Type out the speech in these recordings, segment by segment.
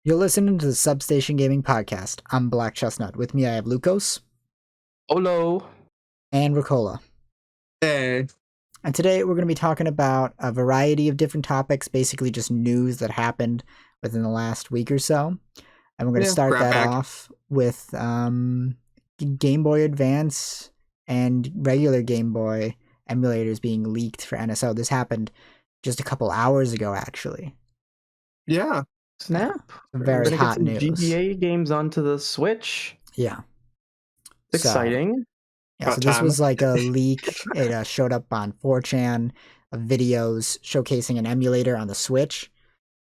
You're listening to the Substation Gaming Podcast. I'm Black Chestnut. With me, I have Lucas Hello. and Ricola. Hey. And today we're going to be talking about a variety of different topics, basically just news that happened within the last week or so. And we're going to start that off with Game Boy Advance and regular Game Boy emulators being leaked for NSO. This happened just a couple hours ago, actually. Yeah. Snap. Very hot news. GBA games onto the Switch. Yeah. It's exciting. Yeah, so this was like a leak. It showed up on 4chan of videos showcasing an emulator on the Switch.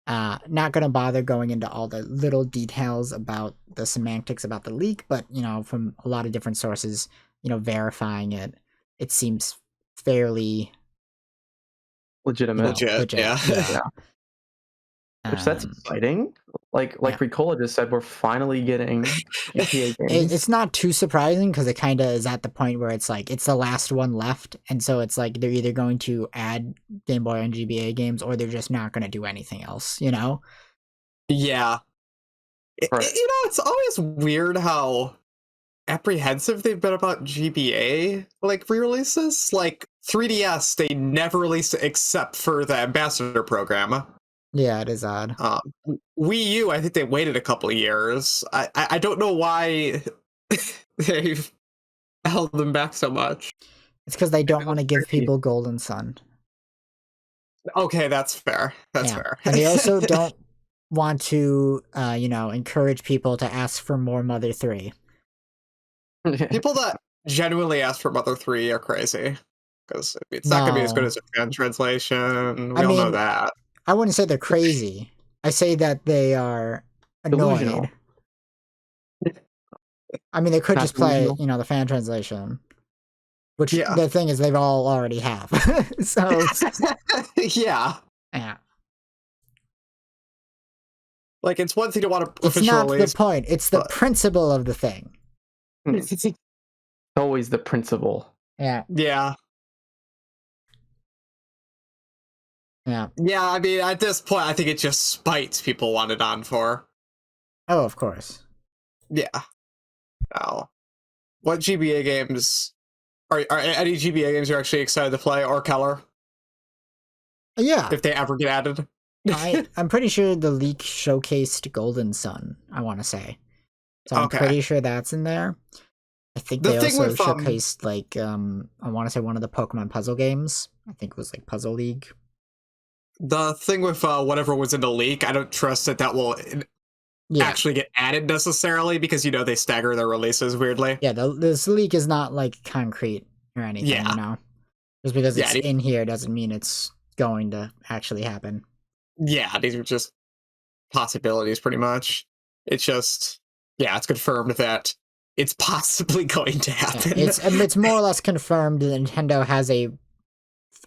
Not going to bother going into all the little details about the semantics about the leak, but, from a lot of different sources, verifying it, it seems fairly legitimate. Legit. Yeah. Which that's exciting. Like Ricola just said, we're finally getting GBA games. It's not too surprising because it kind of is at the point where it's like it's the last one left, and so it's like they're either going to add Game Boy and GBA games or they're just not going to do anything else, Yeah. Right. It's always weird how apprehensive they've been about GBA re-releases. Like 3DS, they never released it except for the Ambassador program. Yeah, it is odd. Wii U, I think they waited a couple of years. I don't know why they've held them back so much. It's because they don't want to give people Golden Sun. Okay, that's fair. That's fair. And they also don't want to, encourage people to ask for more Mother 3. People that genuinely ask for Mother 3 are crazy. Because it's not going to be as good as a fan translation. We all know that. I wouldn't say they're crazy. I say that they are annoyed. Delusional. I mean, they could Not just play, delusional. the fan translation. Which the thing is, they've all already have. So, yeah. Like, it's one thing to want to it's not the point. It's the principle of the thing. It's always the principle. Yeah. Yeah. Yeah, I mean, at this point, I think it just spites people want it on for. Oh, of course. Yeah. Now, what GBA games are any GBA games you're actually excited to play, or Keller? Yeah. If they ever get added. I'm pretty sure the leak showcased Golden Sun, I want to say. So I'm pretty sure that's in there. I think they also showcased, I want to say one of the Pokemon puzzle games. I think it was like Puzzle League. The thing with whatever was in the leak, I don't trust that will actually get added necessarily because, they stagger their releases weirdly. Yeah, this leak is not concrete or anything, Just because it's in here doesn't mean it's going to actually happen. Yeah, these are just possibilities pretty much. It's just, it's confirmed that it's possibly going to happen. Yeah, it's more or less confirmed that Nintendo has a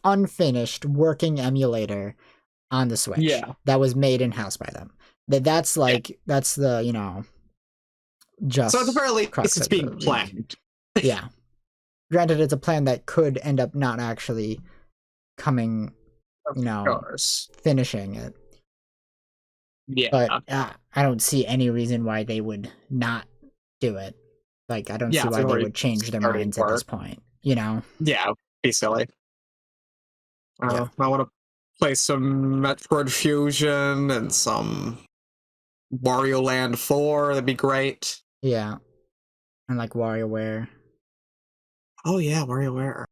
unfinished working emulator on the Switch that was made in-house by them. That's the, just... So at the very least, it's being planned. Yeah. Granted, it's a plan that could end up not actually coming, finishing it. Yeah. But I don't see any reason why they would not do it. I don't see why they would change their minds at this point, Yeah, be silly. I want to play some Metroid Fusion and some Wario Land 4. That'd be great. Yeah. And WarioWare. Oh, yeah, WarioWare.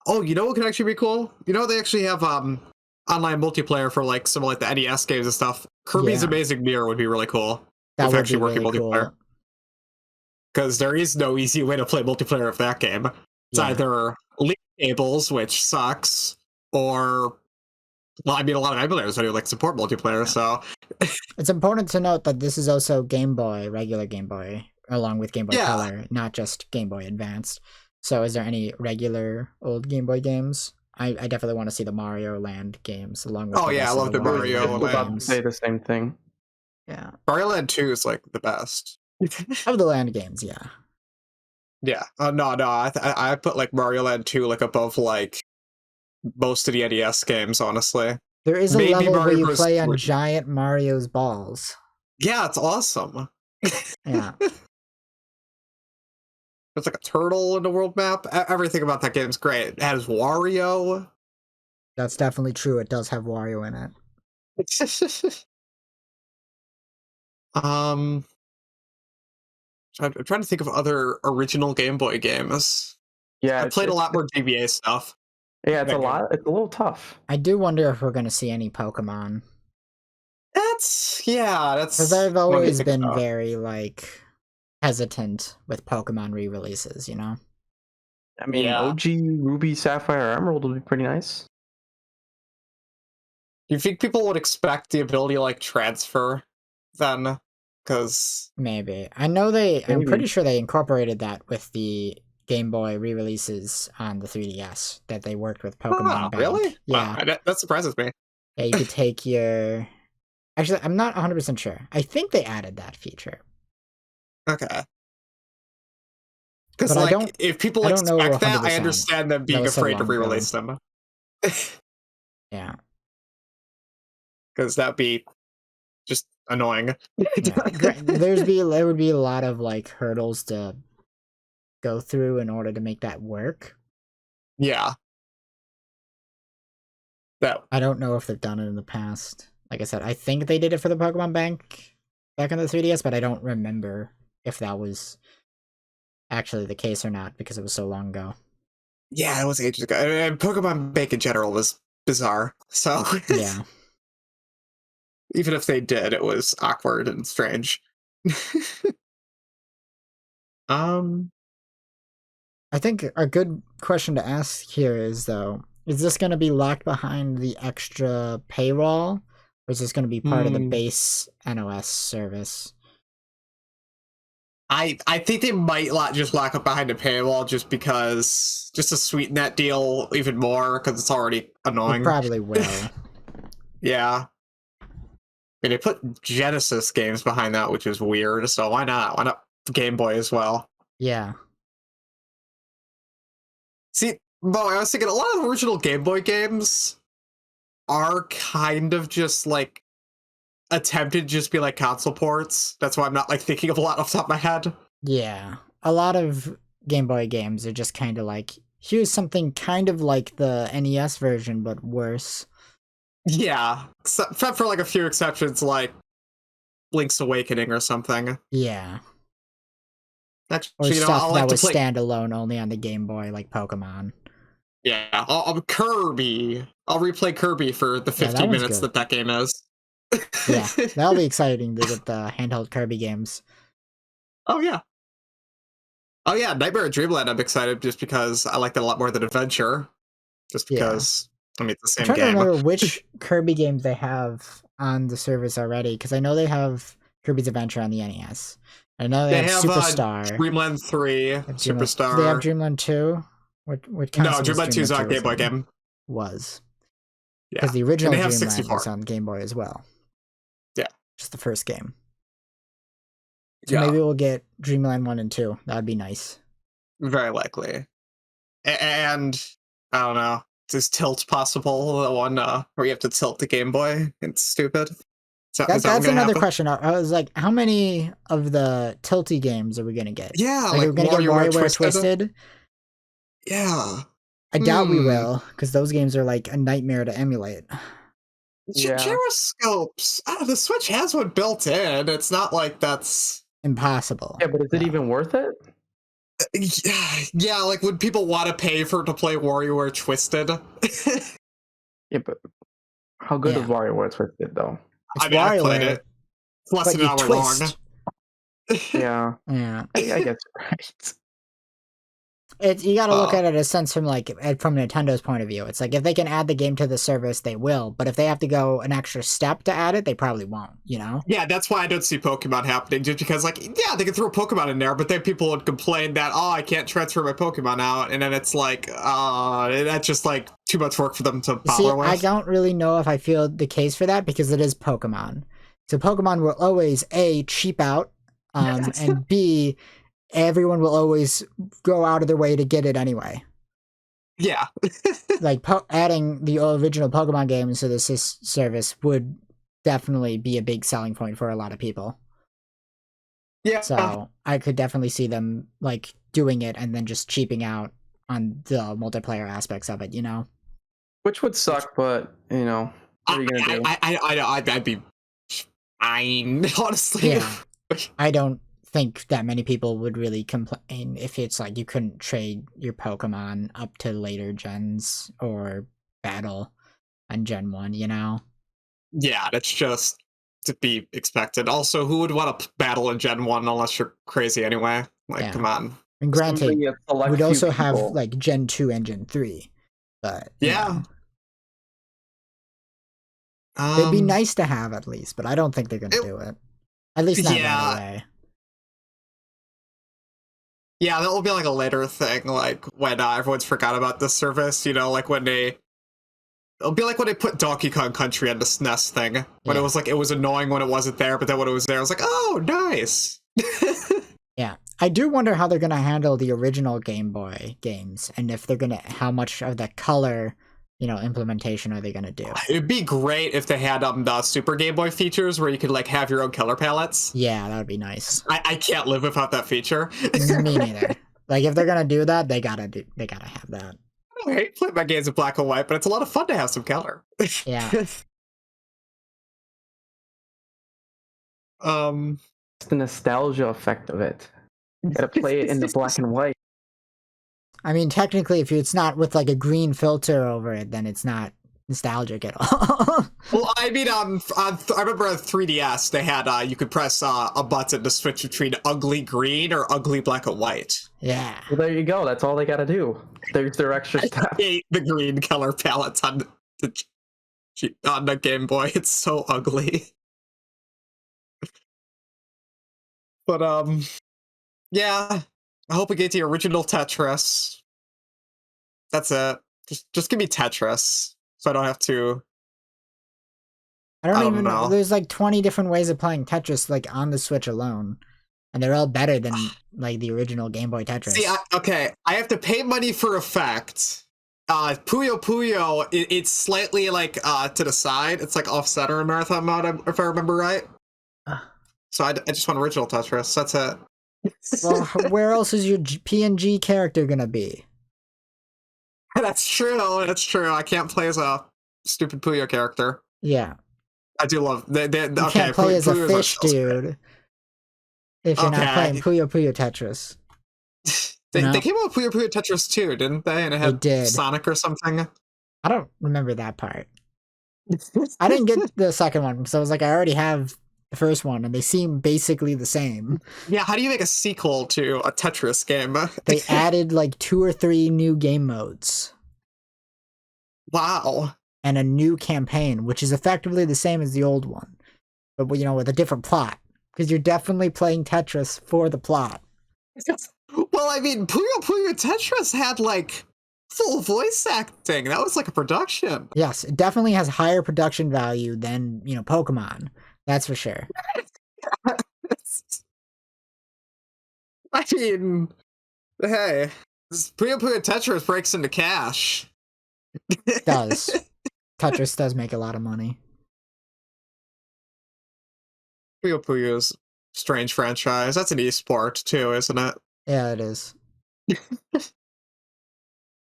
Oh, you know what could actually be cool? They actually have online multiplayer for some of the NES games and stuff. Kirby's Amazing Mirror would be really cool. That would actually be working really multiplayer. Because there is no easy way to play multiplayer of that game. It's either link cables, which sucks, or a lot of emulators don't support multiplayer, so... It's important to note that this is also Game Boy, regular Game Boy, along with Game Boy Color, not just Game Boy Advanced. So is there any regular old Game Boy games? I definitely want to see the Mario Land games along with I love the Mario Land. I was about to say the same thing. Yeah. Mario Land 2 is the best. Of the Land games, yeah. Yeah. No, I put Mario Land 2 above most of the NES games, honestly. There is a level where you play on giant Mario's balls. Yeah, it's awesome. Yeah. There's like a turtle in the world map. Everything about that game is great. It has Wario. That's definitely true. It does have Wario in it. I'm trying to think of other original Game Boy games. Yeah, I played a lot more GBA stuff. Yeah, it's a lot. It's a little tough. I do wonder if we're going to see any Pokemon. That's because I've always been very like hesitant with Pokemon re-releases. You know. I mean, OG Ruby, Sapphire, Emerald would be pretty nice. Do you think people would expect the ability to like transfer then? Because maybe I know I'm pretty sure they incorporated that with the Game Boy re-releases on the 3DS, that they worked with Pokemon Bank. Really? Yeah, wow, that surprises me. Yeah, you could take your. Actually, I'm not 100% sure. I think they added that feature. Okay. Because like, if people expect that, I understand them being afraid to re-release them. Yeah. Because that'd be just annoying. Yeah. There would be a lot of like hurdles to go through in order to make that work. Yeah. I don't know if they've done it in the past. Like I said, I think they did it for the Pokemon Bank back on the 3DS, but I don't remember if that was actually the case or not because it was so long ago. Yeah, it was ages ago. And Pokemon Bank in general was bizarre. So yeah. Even if they did, it was awkward and strange. I think a good question to ask here is, though, is this going to be locked behind the extra paywall, or is this going to be part of the base NOS service? I think they might just lock up behind the paywall just to sweeten that deal even more, because it's already annoying. It probably will. Yeah. I mean, they put Genesis games behind that, which is weird, so why not? Why not Game Boy as well? Yeah. See, Bo, I was thinking a lot of original Game Boy games are kind of just like attempted to just be like console ports. That's why I'm not like thinking of a lot off the top of my head. Yeah. A lot of Game Boy games are just kind of like, here's something kind of like the NES version, but worse. Yeah. Except for like a few exceptions like Link's Awakening or something. Yeah. Or stuff that was standalone only on the Game Boy, like Pokemon. Yeah, Kirby. I'll replay Kirby for the 15 minutes that game is. Yeah, that'll be exciting to get the handheld Kirby games. Oh yeah. Nightmare at Dreamland, I'm excited just because I like that a lot more than Adventure. Just because, I mean, it's the same game. I'm trying to remember which Kirby games they have on the service already, because I know they have Kirby's Adventure on the NES. I know they have Superstar. Dreamland 3, Superstar. Do they have Dreamland 2? What no, Dreamland 2 is not a Game Boy game. Was. Because the original Dreamland 64 was on Game Boy as well. Yeah. Just the first game. So maybe we'll get Dreamland 1 and 2. That'd be nice. Very likely. And, I don't know, is Tilt possible? The one where you have to tilt the Game Boy? It's stupid. That's another question. I was like, how many of the tilty games are we going to get? Yeah, like we're going to get WarioWare Twisted? Yeah. I doubt we will, because those games are like a nightmare to emulate. Gyroscopes. The Switch has one built in. It's not like that's impossible. Yeah, but is it even worth it? Yeah, like would people want to pay to play WarioWare Twisted? Yeah, but how good is WarioWare Twisted though? I played it. It's less than an hour long. Yeah. Yeah. I guess right. You got to look at it as sense from Nintendo's point of view. It's like if they can add the game to the service, they will. But if they have to go an extra step to add it, they probably won't. You know? Yeah, that's why I don't see Pokemon happening. Just because, they can throw Pokemon in there, but then people would complain that I can't transfer my Pokemon out, and then it's like, that's just like too much work for them to bother with. I don't really know if I feel the case for that because it is Pokemon. So Pokemon will always cheap out, and B, everyone will always go out of their way to get it anyway. Yeah. Adding the original Pokemon games to this service would definitely be a big selling point for a lot of people. Yeah. So I could definitely see them like doing it and then just cheaping out on the multiplayer aspects of it, you know? Which would suck, but you know, what are you gonna do? I'd be fine, honestly. Yeah. I don't think that many people would really complain if it's like you couldn't trade your Pokemon up to later gens or battle on Gen 1, you know? Yeah, that's just to be expected. Also, who would want to battle in Gen 1 unless you're crazy anyway? Like, Yeah. come on. And granted, Only a select we'd few also have people. like Gen 2 and Gen 3. But you Yeah. know, it'd be nice to have at least, but I don't think they're gonna do it. At least not right away. Yeah, that will be like a later thing, like when everyone's forgot about this service, you know, like when it'll be like when they put Donkey Kong Country on the SNES thing. When it was like, it was annoying when it wasn't there, but then when it was there, I was like, oh, nice. Yeah. I do wonder how they're going to handle the original Game Boy games and if they're going to, how much of the color, you know, implementation are they going to do? It'd be great if they had the Super Game Boy features where you could like have your own color palettes. Yeah, that would be nice. I can't live without that feature. Me neither. Like if they're going to do that, they got to have that. I hate playing my games in black and white, but it's a lot of fun to have some color. Yeah. It's the nostalgia effect of it. You gotta play it in the black and white. I mean, technically, if it's not with like a green filter over it, then it's not nostalgic at all. Well, I mean, I remember on 3DS they had you could press a button to switch between ugly green or ugly black and white. Yeah. Well, there you go. That's all they gotta do. There's their extra step. I hate the green color palettes on the Game Boy. It's so ugly. But yeah. I hope we get the original Tetris. That's it. Just give me Tetris, so I don't have to. I don't even know. There's like 20 different ways of playing Tetris, like on the Switch alone, and they're all better than like the original Game Boy Tetris. See, okay, I have to pay money for effect. Puyo Puyo, it's slightly like to the side. It's like off center in Marathon mode, if I remember right. So I just want original Tetris. That's it. Well, where else is your PNG character gonna be? That's true. That's true. I can't play as a stupid Puyo character. Yeah. I do love. You can't play as a fish dude if you're not playing Puyo Puyo Tetris. They came out with Puyo Puyo Tetris too, didn't they? And it had Sonic or something. I don't remember that part. I didn't get the second one because I was like, I already have the first one, and they seem basically the same. Yeah, how do you make a sequel to a Tetris game? They added like 2 or 3 new game modes. Wow. And a new campaign, which is effectively the same as the old one, but you know, with a different plot. Because you're definitely playing Tetris for the plot. Well, I mean, Puyo Puyo Tetris had like full voice acting. That was like a production. Yes, it definitely has higher production value than, you know, Pokemon. That's for sure. I mean, hey, Puyo Puyo Tetris breaks into cash. It does. Tetris does make a lot of money. Puyo Puyo's strange franchise. That's an esport too, isn't it? Yeah, it is.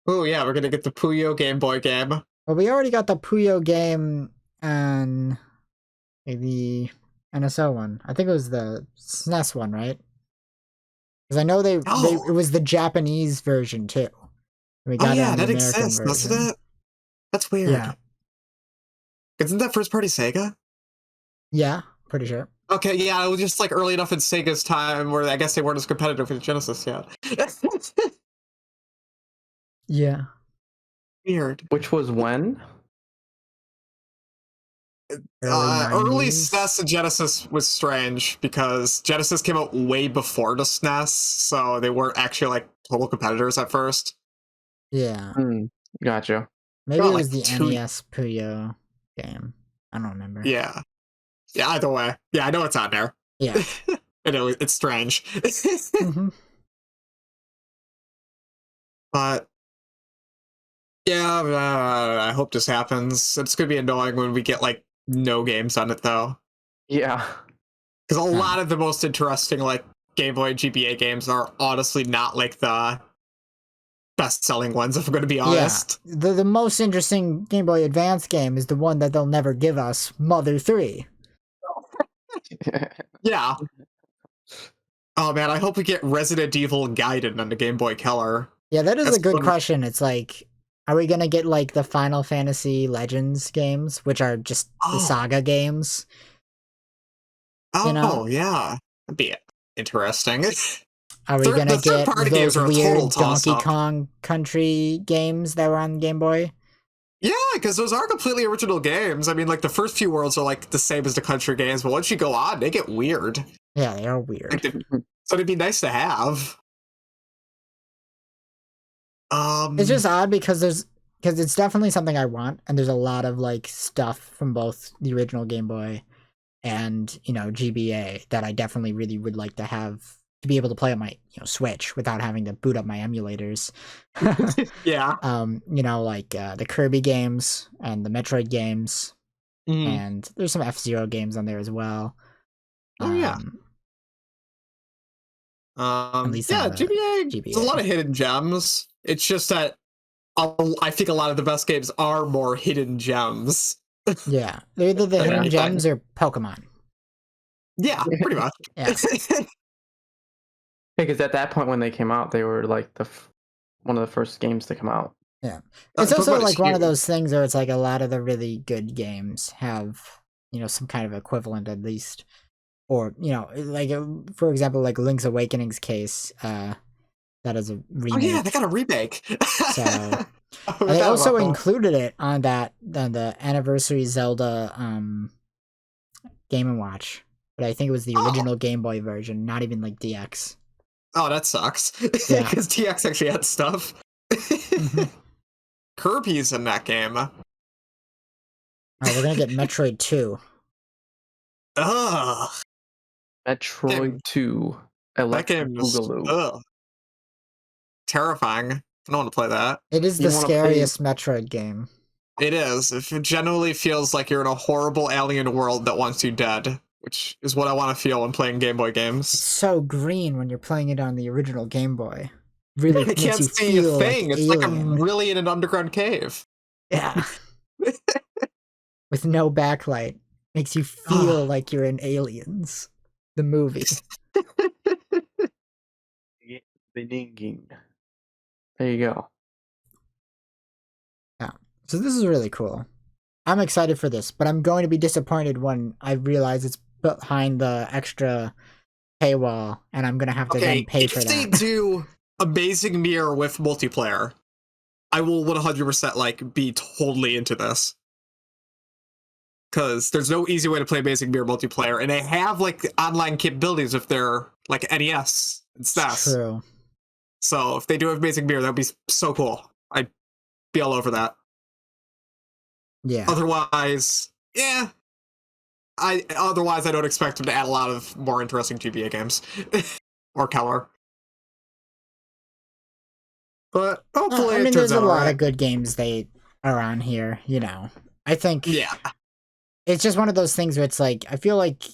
Oh yeah, we're gonna get the Puyo Game Boy game. Well, we already got the Puyo game on the NSO one. I think it was the SNES one, right? Because I know it was the Japanese version too. We got yeah, it that American exists, version. doesn't it? That's weird. Yeah. Isn't that first party Sega? Yeah, pretty sure. Okay, yeah, it was just like early enough in Sega's time where I guess they weren't as competitive with Genesis yet. Yeah. Weird. Which was when? Early SNES and Genesis was strange because Genesis came out way before the SNES, so they weren't actually like total competitors at first. Yeah. Gotcha. Maybe it was the NES Puyo game. I don't remember. Yeah. Yeah, either way. Yeah, I know it's on there. Yeah. I know, it's strange. But yeah, I hope this happens. It's gonna be annoying when we get like no games on it though. Yeah. Because a lot of the most interesting like Game Boy GBA games are honestly not like the best-selling ones, if I'm going to be honest. Yeah, the most interesting Game Boy Advance game is the one that they'll never give us, Mother 3. Yeah. Oh man, I hope we get Resident Evil Gaiden on the Game Boy Color. Yeah, that's a good question. It's like, are we gonna get like the Final Fantasy Legends games, which are just the Saga games? Oh, you know? Yeah. That'd be interesting. Are we gonna get those weird Donkey Kong Country games that were on Game Boy? Yeah, because those are completely original games. I mean, like, the first few worlds are, like, the same as the country games, but once you go on, they get weird. Yeah, they are weird. So it'd be nice to have. It's just odd because it's definitely something I want, and there's a lot of, like, stuff from both the original Game Boy and, you know, GBA that I definitely really would like to have to be able to play on my, you know, Switch without having to boot up my emulators. Yeah. You know, like the Kirby games and the Metroid games, and there's some F-Zero games on there as well. Oh yeah. At least yeah, GBA. There's a lot of hidden gems. It's just that I think a lot of the best games are more hidden gems. Yeah, they're either the hidden gems or Pokemon. Yeah, pretty much. Yeah. Because at that point when they came out, they were like one of the first games to come out. Yeah, it's also like one of those things where it's like a lot of the really good games have, you know, some kind of equivalent at least, or you know, like for example, like Link's Awakening's case, that is a remake. Oh yeah, they got a remake. So they also included it on the Anniversary Zelda Game & Watch, but I think it was the original Game Boy version, not even like DX. Oh, that sucks. Yeah, because DX actually had stuff. Kirby's in that game. Alright, we're gonna get Metroid 2. Ugh. Metroid 2. That game's terrifying. I don't want to play that. It is the scariest Metroid game. It is. It generally feels like you're in a horrible alien world that wants you dead, which is what I want to feel when playing Game Boy games. It's so green when you're playing it on the original Game Boy. Really I can't see a thing. It's like I'm really in an underground cave. Yeah. With no backlight. Makes you feel like you're in Aliens, the movie. There you go. Yeah. So this is really cool. I'm excited for this, but I'm going to be disappointed when I realize it's behind the extra paywall, and I'm going to have to then pay for that. If they do Amazing Mirror with multiplayer, I will 100% like be totally into this. Because there's no easy way to play Amazing Mirror multiplayer, and they have like online capabilities if they're like NES and SNES. True. So if they do Amazing Mirror, that would be so cool. I'd be all over that. Yeah. Otherwise, yeah. Otherwise I don't expect them to add a lot of more interesting GBA games. Or color. But hopefully I mean, there's a lot of good games they are on here, you know. I think it's just one of those things where it's like, I feel like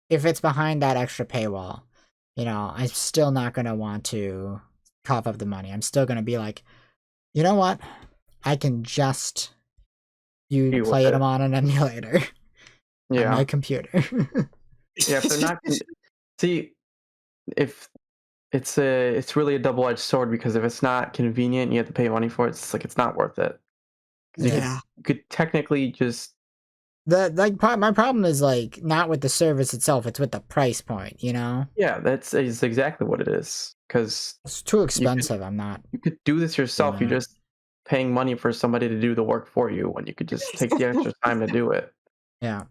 if it's behind that extra paywall, you know, I'm still not going to want to cough up the money. I'm still going to be like, you know what? I can just play them on an emulator on my computer. Yeah, if they're not... See, if... It's really a double-edged sword, because if it's not convenient, you have to pay money for it. It's like it's not worth it. Yeah, you could technically just my problem is like not with the service itself; it's with the price point. You know? Yeah, that's exactly what it is. Because it's too expensive. You could do this yourself. You're just paying money for somebody to do the work for you when you could just take the extra time to do it. Yeah.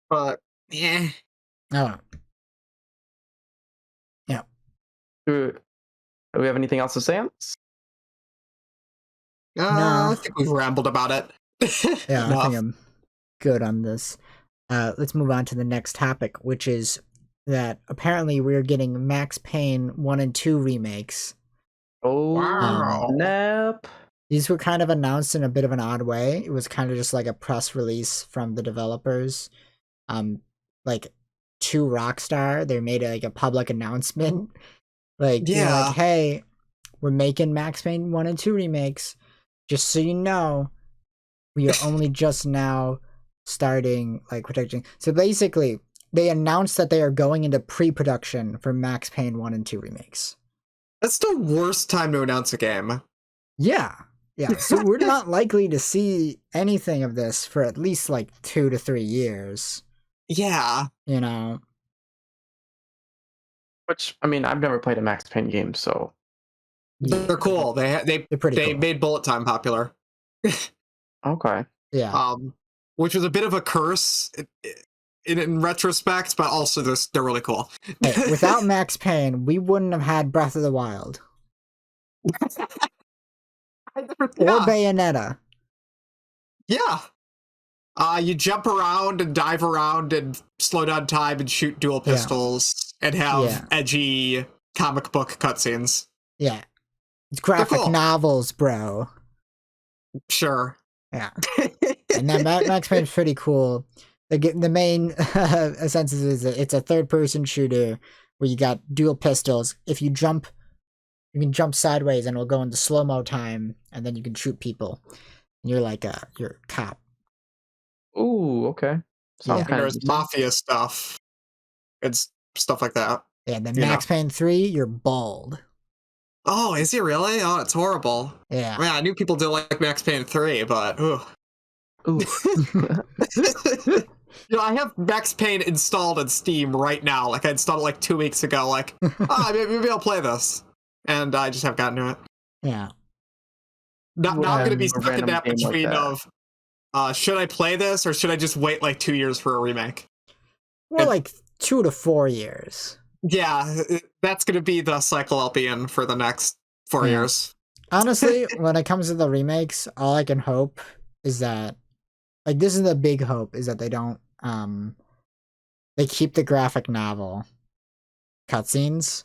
But yeah. Oh. Do we have anything else to say on this? No. I think we've rambled about it. Yeah, I think I'm good on this. Let's move on to the next topic, which is that apparently we're getting Max Payne 1 and 2 remakes. Oh, snap. These were kind of announced in a bit of an odd way. It was kind of just like a press release from the developers. Like to Rockstar, they made like a public announcement, like being like, "Hey, we're making Max Payne 1 and 2 remakes. Just so you know, we are only just now starting like protecting." So basically, they announced that they are going into pre-production for Max Payne 1 and 2 remakes. That's the worst time to announce a game. Yeah. Yeah, so we're not likely to see anything of this for at least like 2 to 3 years. Yeah. You know? Which, I mean, I've never played a Max Payne game, so... They're cool. They're pretty cool. Made bullet time popular. Okay. Yeah. Which was a bit of a curse in retrospect, but also they're really cool. Hey, without Max Payne, we wouldn't have had Breath of the Wild. Or Bayonetta. Yeah. You jump around and dive around and slow down time and shoot dual pistols and have edgy comic book cutscenes. Yeah. It's graphic novels, bro. Sure. Yeah. And then Max Payne's pretty cool. The main essence is it's a third-person shooter where you got dual pistols. If you jump, you can jump sideways and it'll go into slow-mo time, and then you can shoot people. And you're like you're a cop. Ooh, okay. And there's mafia stuff. It's stuff like that. Yeah, and then Max Payne 3, you're bald. Oh, is he really? Oh, it's horrible. Yeah. Man, I knew people did like Max Payne 3, but ooh. I have Max Payne installed on Steam right now. Like, I installed it like 2 weeks ago. Like, maybe I'll play this. And I just haven't gotten to it. Yeah. Now I'm going to be stuck in that between of, should I play this or should I just wait like 2 years for a remake? Well, like 2 to 4 years. Yeah, that's going to be the cycle I'll be in for the next 4 years. Honestly, when it comes to the remakes, all I can hope is that, like, this is the big hope, is that they don't, they keep the graphic novel cutscenes.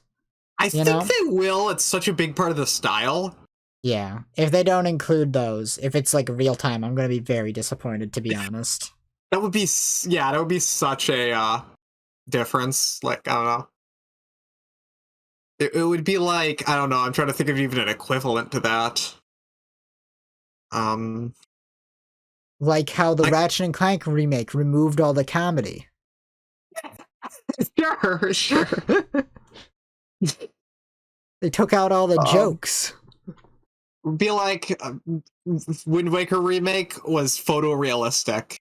I think they will. It's such a big part of the style. Yeah. If they don't include those, if it's like real time, I'm going to be very disappointed, to be honest. That would be such a difference. Like, I don't know. It would be like, I don't know, I'm trying to think of even an equivalent to that. Like how the Ratchet and Clank remake removed all the comedy. Sure. They took out all the jokes. Would be like Wind Waker remake was photorealistic.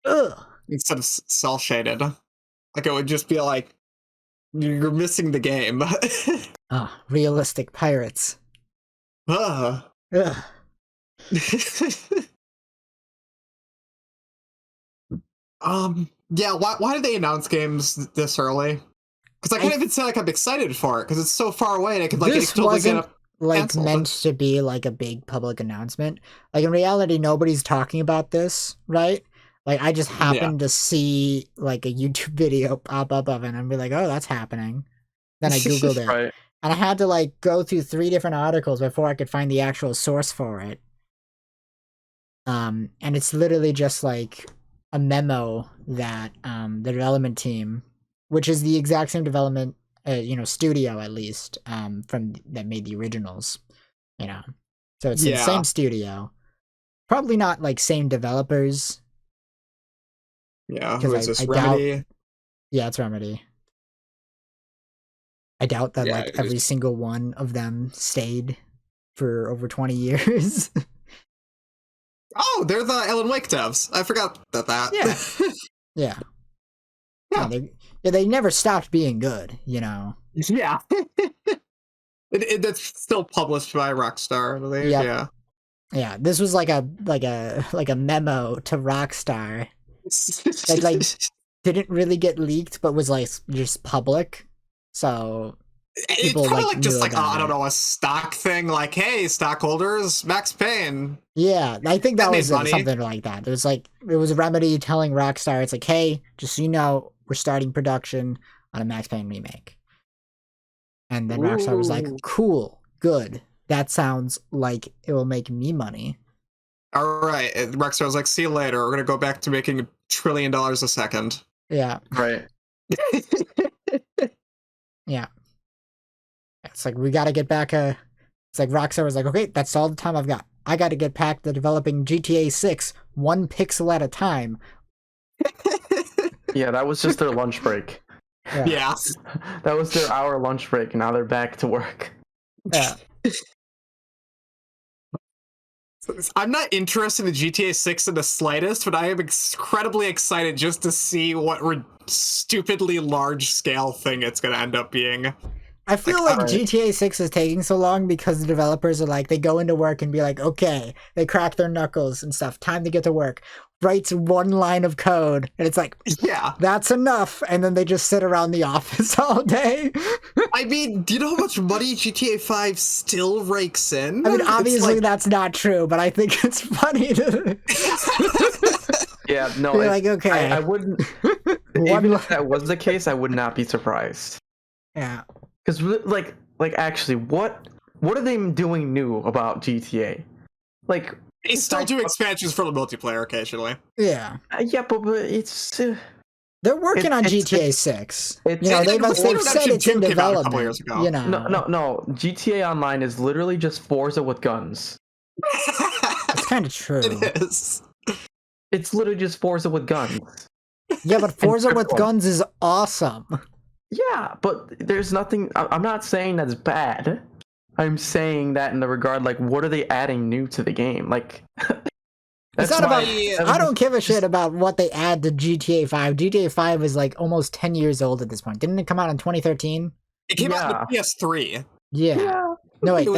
Ugh. Instead of cel-shaded. Like, it would just be like, you're missing the game. Realistic pirates. Ugh. Yeah, why did they announce games this early? Because I can't even say like I'm excited for it, because it's so far away and I could like this wasn't like canceled. meant to be like a big public announcement. Like, in reality, nobody's talking about this, right? Like, I just happened to see like a YouTube video pop up of it and be like, oh, that's happening. Then I Googled it. Right. And I had to like go through 3 different articles before I could find the actual source for it. And it's literally just like a memo that the development team, which is the exact same development studio at least, from that made the originals, so it's the same studio, probably not like same developers. Yeah, who is this? Remedy? Yeah, it's Remedy. I doubt that like every single one of them stayed for over 20 years. Oh, they're the Alan Wake devs. I forgot that. Yeah. They never stopped being good, Yeah. That's still published by Rockstar, I believe. Yep. Yeah. This was like a memo to Rockstar that like didn't really get leaked, but was like just public. So people it's like just like I don't know, a stock thing. Like, hey, stockholders, Max Payne. Yeah, I think that was something like that. It was a Remedy telling Rockstar, it's like, hey, just so you know, we're starting production on a Max Payne remake. And then Rockstar was like, cool, good. that sounds like it will make me money. All right, Rockstar was like, "See you later. We're gonna go back to making $1 trillion a second." Yeah. Right. Yeah. It's like we got to get back a. It's like Rockstar was like, okay, that's all the time I've got. I got to get back to developing GTA 6 1 pixel at a time. Yeah, that was just their lunch break. Yeah. That was their hour lunch break, and now they're back to work. Yeah. I'm not interested in GTA 6 in the slightest, but I am incredibly excited just to see what stupidly large-scale thing it's going to end up being. I feel like GTA 6 is taking so long because the developers are like, they go into work and be like, okay, they crack their knuckles and stuff, time to get to work. Writes 1 line of code, and it's like, yeah, that's enough. And then they just sit around the office all day. I mean, do you know how much money GTA 5 still rakes in? I mean, obviously that's not true, but I think it's funny to. Yeah, no, like, okay. I wouldn't. Even if that was the case, I would not be surprised. Yeah. Because, like, actually, what are they doing new about GTA? Like, they still do expansions for the multiplayer occasionally. Yeah. Yeah, but it's. They're working on GTA 6. You know, they've said it's in development. You know. No. GTA Online is literally just Forza with guns. It's kind of true. It is. It's literally just Forza with guns. Yeah, but Forza with guns is awesome. Yeah, but there's nothing. I'm not saying that's bad. I'm saying that in the regard, like, what are they adding new to the game? Like, it's not about. I don't give a shit about what they add to GTA 5. GTA 5 is like almost 10 years old at this point. Didn't it come out in 2013? It came out on PS3. Yeah. No, wait.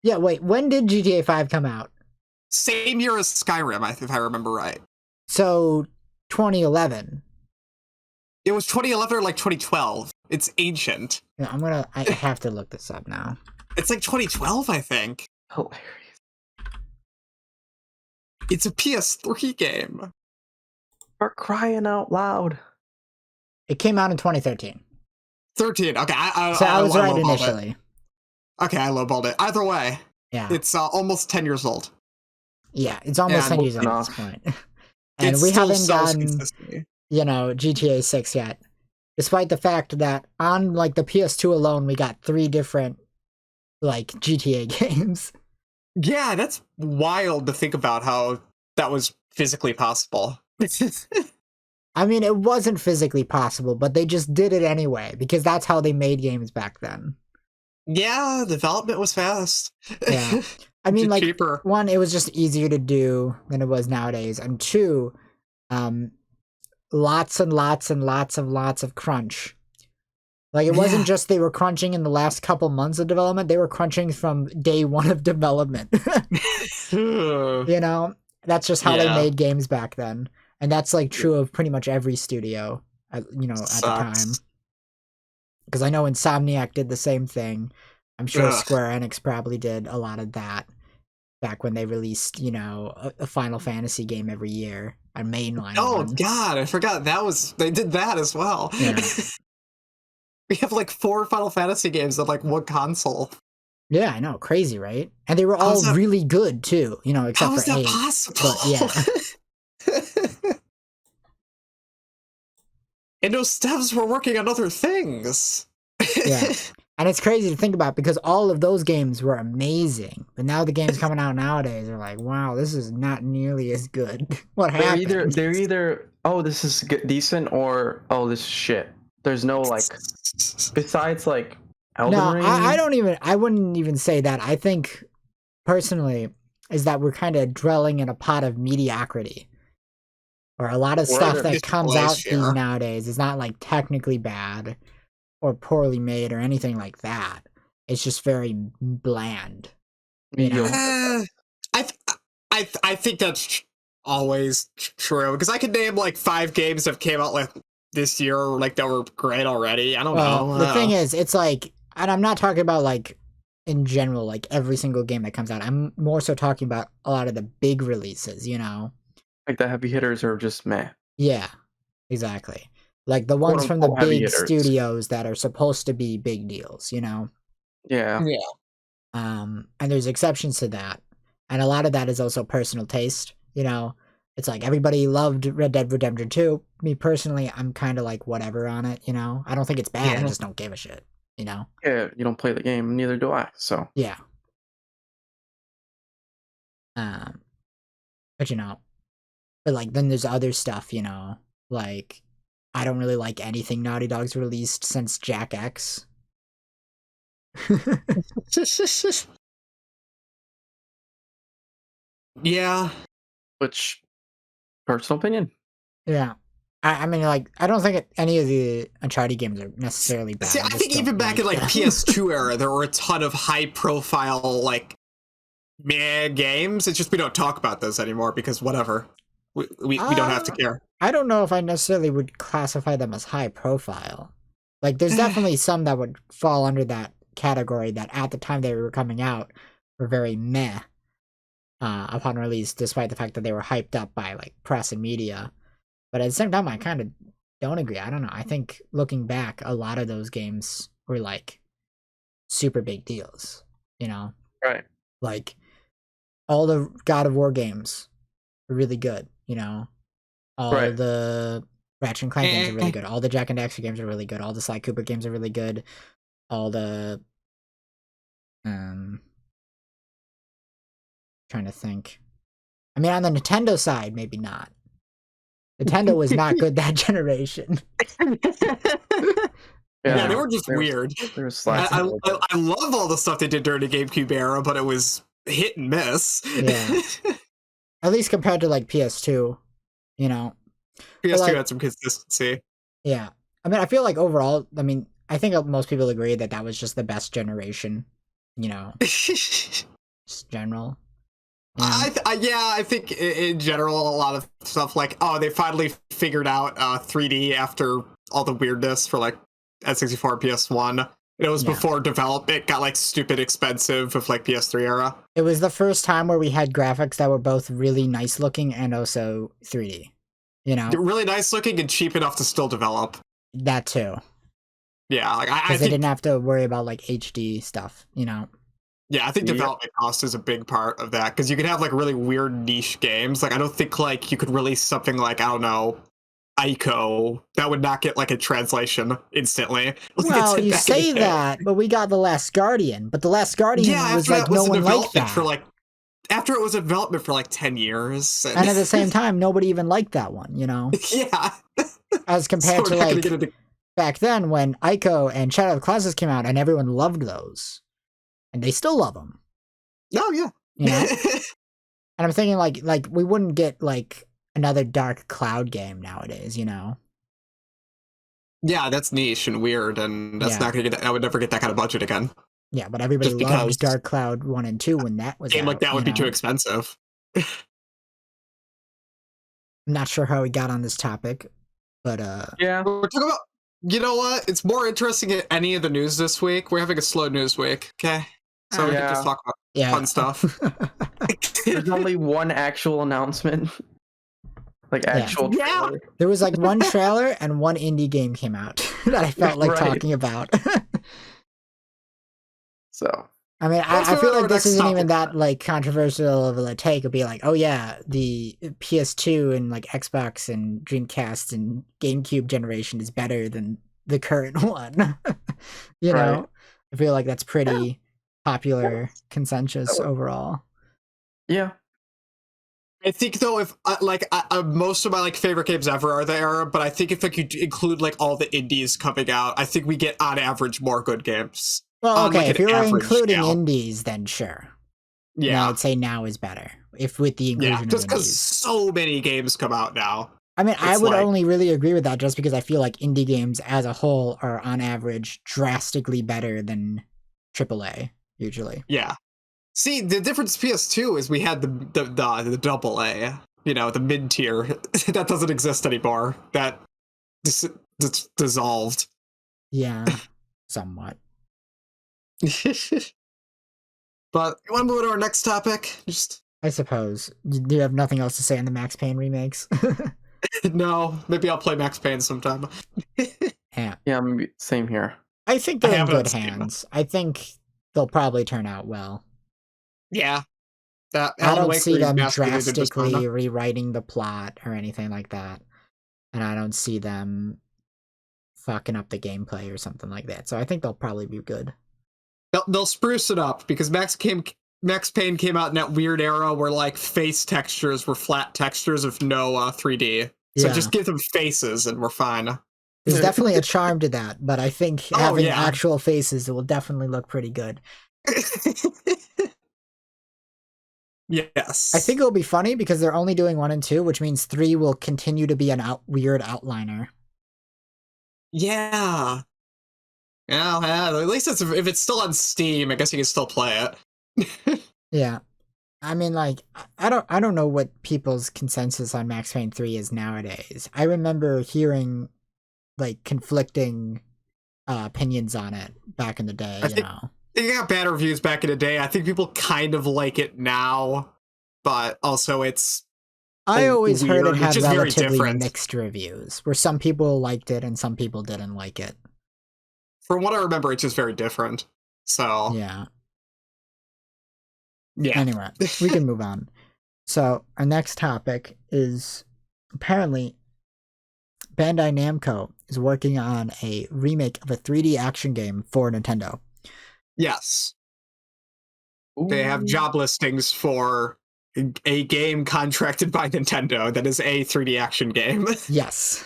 Yeah, wait. When did GTA 5 come out? Same year as Skyrim, if I remember right. So, 2011. It was 2011 or like 2012. It's ancient. Yeah, I have to look this up now. It's like 2012, I think. Hilarious. It's a PS3 game. We're crying out loud. It came out in 2013. 13. Okay, I was right initially. Okay, I lowballed it. Either way, yeah, it's almost 10 years old. Yeah, it's almost 10 years old at this point. And we haven't gotten, GTA 6 yet. Despite the fact that on, like, the PS2 alone, we got 3 different, like, GTA games. Yeah, that's wild to think about how that was physically possible. I mean, it wasn't physically possible, but they just did it anyway, because that's how they made games back then. Yeah, development was fast. Yeah. I mean, like, cheaper. 1, it was just easier to do than it was nowadays, and 2, lots and lots and lots of crunch. Like, it wasn't just they were crunching in the last couple months of development, they were crunching from day 1 of development. You know? That's just how they made games back then. And that's, like, true of pretty much every studio, at the time. Because I know Insomniac did the same thing. I'm sure Square Enix probably did a lot of that back when they released, a Final Fantasy game every year, a mainline one. God, I forgot they did that as well. Yeah. We have like 4 Final Fantasy games on like 1 console. Yeah, I know, crazy, right? And they were all really good too, except how is for that 8. Possible? But yeah. And those devs were working on other things. Yeah. And it's crazy to think about because all of those games were amazing. But now the games coming out nowadays are like, wow, this is not nearly as good. What happened? They're either, oh, this is decent, or, oh, this is shit. There's no, like, besides, like, Elden Ring? I wouldn't even say that. I think, personally, is that we're kind of dwelling in a pot of mediocrity. Or a lot of stuff that comes out nowadays is not, like, technically bad or poorly made or anything like that. It's just very bland. I think that's always true because I could name like 5 games that came out like this year like that were great already. I don't know. The thing is, it's like, and I'm not talking about like in general, like every single game that comes out. I'm more so talking about a lot of the big releases, Like the heavy hitters are just meh. Yeah, exactly. Like the ones from the big studios that are supposed to be big deals, Yeah. And there's exceptions to that. And a lot of that is also personal taste. You know, it's like everybody loved Red Dead Redemption 2. Me personally, I'm kind of like whatever on it, you know? I don't think it's bad, I just don't give a shit, you know? Yeah, you don't play the game, neither do I, so. Yeah. But, you know, but like then there's other stuff, you know? Like, I don't really like anything Naughty Dog's released since Jack X. Yeah. Which, personal opinion. Yeah. I mean, like, I don't think any of the Uncharted games are necessarily bad. See, I think even back in, like, PS2 era, there were a ton of high-profile, like, meh games. It's just we don't talk about those anymore because whatever. We don't have to care. I don't know if I necessarily would classify them as high-profile. Like, there's definitely some that would fall under that category that at the time they were coming out were very meh upon release, despite the fact that they were hyped up by, like, press and media. But at the same time, I kind of don't agree. I don't know. I think looking back, a lot of those games were like super big deals, you know? Right. Like all the God of War games were really good, you know? All the Ratchet and Clank games are really good. All the Jak and Daxter games are really good. All the Sly Cooper games are really good. All the trying to think. I mean, on the Nintendo side, maybe not. Nintendo was not good that generation. Yeah, they were just weird. I love all the stuff they did during the GameCube era, but it was hit and miss. Yeah. At least compared to like PS2, you know. PS2 like, had some consistency. Yeah. I mean, I feel like overall, I mean, I think most people agree that that was just the best generation, you know. Just general. Yeah. I think in general, a lot of stuff like, oh, they finally figured out 3D after all the weirdness for like N64 and PS1. It was before development got like stupid expensive with like PS3 era. It was the first time where we had graphics that were both really nice looking and also 3D. You know, they're really nice looking and cheap enough to still develop. That too. Yeah, like I think they didn't have to worry about like HD stuff, you know. Yeah, I think development cost is a big part of that because you can have like really weird niche games. Like I don't think like you could release something like, I don't know, Ico that would not get like a translation instantly. Well, you say that, but we got The Last Guardian. But The Last Guardian was like no one liked that. For like after it was in development for like 10 years. And at the same time, nobody even liked that one, you know? Yeah. As compared to like back then when Ico and Shadow of the Colossus came out and everyone loved those. And they still love them. Oh, yeah. You know? And I'm thinking like we wouldn't get like another Dark Cloud game nowadays, you know? Yeah, that's niche and weird, and that's not gonna get. I would never get that kind of budget again. Yeah, but everybody loved Dark Cloud 1 and 2 when that was a game out, like that would be too expensive. I'm not sure how we got on this topic, but yeah, we're talking about. You know what? It's more interesting in any of the news this week. We're having a slow news week, okay? So we can just talk about fun stuff. There's only one actual announcement. Like actual trailer. There was like one trailer and one indie game came out that I felt like talking about. So I mean, I feel like this isn't even that like controversial of a take. It'd be like, oh yeah, the PS2 and like Xbox and Dreamcast and GameCube generation is better than the current one. You know, I feel like that's pretty popular consensus overall. Yeah. I think though, if most of my like favorite games ever are there, but I think if like you include like all the indies coming out, I think we get on average more good games. Well, okay, if you're including indies, then sure. Yeah, I'd say now is better if with the inclusion of indies. Just because so many games come out now. I mean, I would only really agree with that just because I feel like indie games as a whole are on average drastically better than AAA usually. Yeah. See, the difference with PS2 is we had the double A, you know, the mid tier. That doesn't exist anymore. That dissolved. Yeah, somewhat. But you want to move to our next topic? I suppose. Do you have nothing else to say on the Max Payne remakes? No, maybe I'll play Max Payne sometime. Yeah, same here. I think they're in good hands. I think they'll probably turn out well. Yeah. I don't see them drastically rewriting the plot or anything like that. And I don't see them fucking up the gameplay or something like that. So I think they'll probably be good. They'll spruce it up because Max Payne came out in that weird era where like face textures were flat textures of no 3D. So just give them faces and we're fine. There's definitely a charm to that, but I think having actual faces, it will definitely look pretty good. Yes. I think it'll be funny because they're only doing 1 and 2, which means 3 will continue to be an weird outliner. Yeah. Yeah, at least if it's still on Steam, I guess you can still play it. Yeah. I mean, like, I don't know what people's consensus on Max Payne 3 is nowadays. I remember hearing, like, conflicting opinions on it back in the day, you know. It got bad reviews back in the day. I think people kind of like it now, but also it's I always heard it had relatively mixed reviews, where some people liked it and some people didn't like it. From what I remember, it's just very different. So yeah. Yeah. Anyway, we can move on. So our next topic is apparently Bandai Namco is working on a remake of a 3D action game for Nintendo. Yes. Ooh. They have job listings for a game contracted by Nintendo that is a 3D action game. Yes.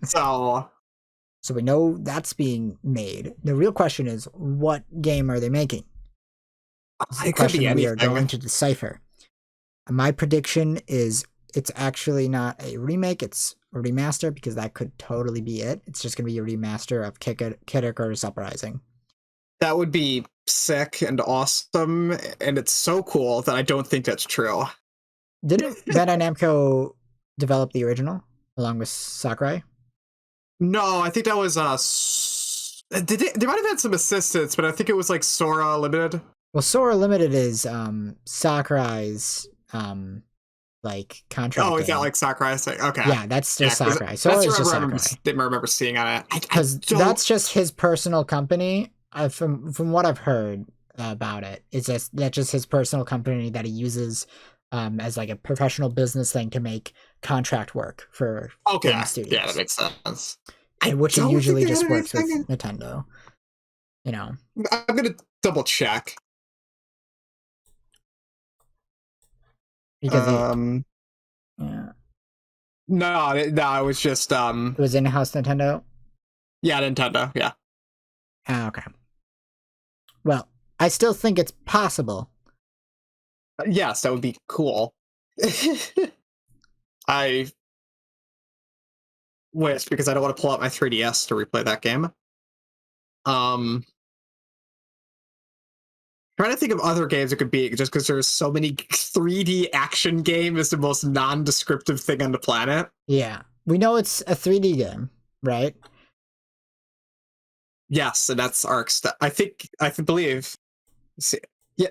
So we know that's being made. The real question is, what game are they making? This is the question we are going to decipher. My prediction is it's actually not a remake, it's a remaster, because that could totally be it. It's just going to be a remaster of Kid Icarus Uprising. That would be sick and awesome, and it's so cool that I don't think that's true. Didn't Bandai Namco develop the original along with Sakurai? No, I think that was they might have had some assistance, but I think it was like Sora Limited. Well, Sora Limited is Sakurai's like contract. Oh, is that like Sakurai's thing? Okay. Yeah, that's just Sakurai. Sora is just Sakurai. I remember seeing on it. Because that's just his personal company. From what I've heard about it, that's just his personal company that he uses as like a professional business thing to make contract work for game studios. Yeah, that makes sense. Which he usually just works with Nintendo. You know, I'm gonna double check. Because yeah. No, it was just it was in-house Nintendo. Yeah, Nintendo. Yeah. Okay. Well, I still think it's possible. Yes, that would be cool. I wish, because I don't want to pull out my 3DS to replay that game. Trying to think of other games it could be, just because there's so many. 3D action game is the most non-descriptive thing on the planet. Yeah, we know it's a 3D game, right? Yes, and that's our I believe. See, yeah.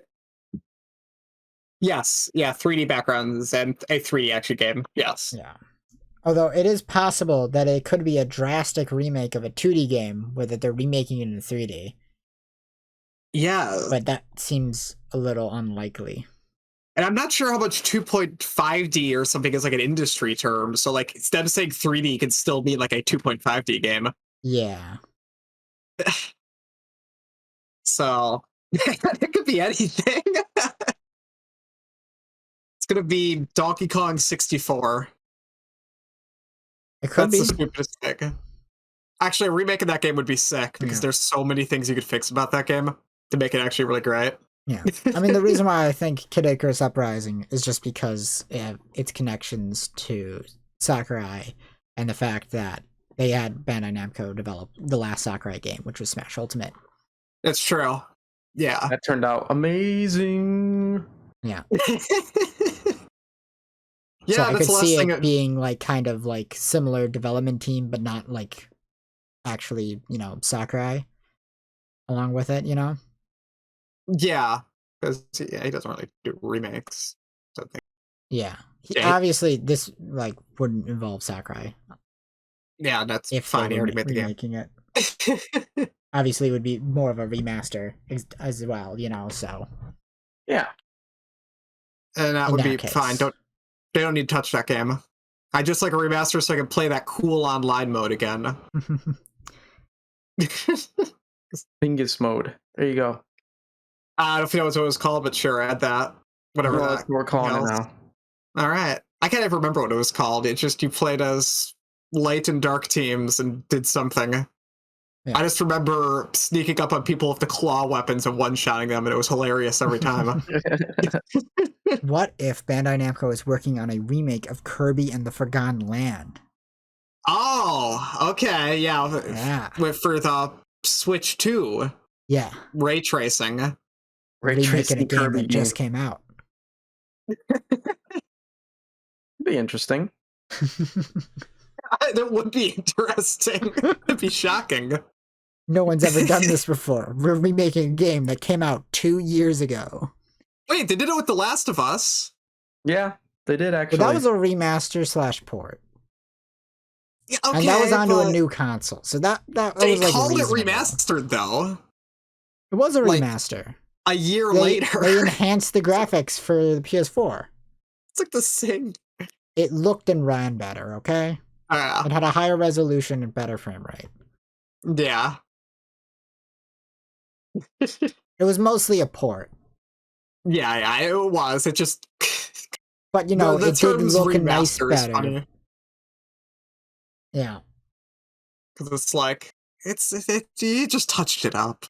Yes, yeah, 3D backgrounds and a 3D action game. Yes. Yeah. Although it is possible that it could be a drastic remake of a 2D game, where that they're remaking it in 3D. Yeah. But that seems a little unlikely. And I'm not sure how much 2.5D or something is like an industry term. So like instead of saying 3D could still be like a 2.5D game. Yeah. So it could be anything. It's gonna be Donkey Kong 64. It could be. That's the stupidest thing. Actually, a remake of that game would be sick, because there's so many things you could fix about that game to make it actually really great. Yeah. I mean, the reason why I think Kid Icarus Uprising is just because its connections to Sakurai and the fact that they had Bandai Namco develop the last Sakurai game, which was Smash Ultimate. That's true. Yeah. That turned out amazing. Yeah. Yeah, so I could see it being like kind of like similar development team, but not like actually, you know, Sakurai along with it, you know? Yeah, because he doesn't really do remakes. So I think. Yeah. Obviously, this like wouldn't involve Sakurai. Yeah, that's if fine. He already made the game. Remaking it. Obviously, it would be more of a remaster as well, so. Yeah. And that In would that be case. fine. They don't need to touch that game. I just like a remaster so I can play that cool online mode again. Bingus mode. There you go. I don't know what it was called, but sure, add that. Whatever Well, that. that's what we're calling it now. All right. I can't even remember what it was called. It's just you played as light and dark teams and did something. Yeah. I just remember sneaking up on people with the claw weapons and one-shotting them, and it was hilarious every time. What if Bandai Namco is working on a remake of Kirby and the Forgotten Land? Oh, okay, yeah. For the Switch 2. Yeah. Ray tracing. Remaking a game that just came out. Be interesting. That would be interesting. It'd be shocking. No one's ever done this before. We're remaking a game that came out 2 years ago. Wait, they did it with The Last of Us. Yeah, they did actually. But that was a remaster / port. Yeah, okay, and that was onto a new console. So that they was like called reasonable. it remastered though. It was a remaster. A year later. They enhanced the graphics for the PS4. It's like the same. It looked and ran better, okay? It had a higher resolution and better frame rate. Yeah. It was mostly a port. Yeah, it was. It just... But, it did look nice better. Funny. Yeah. Because it's like, you just touched it up.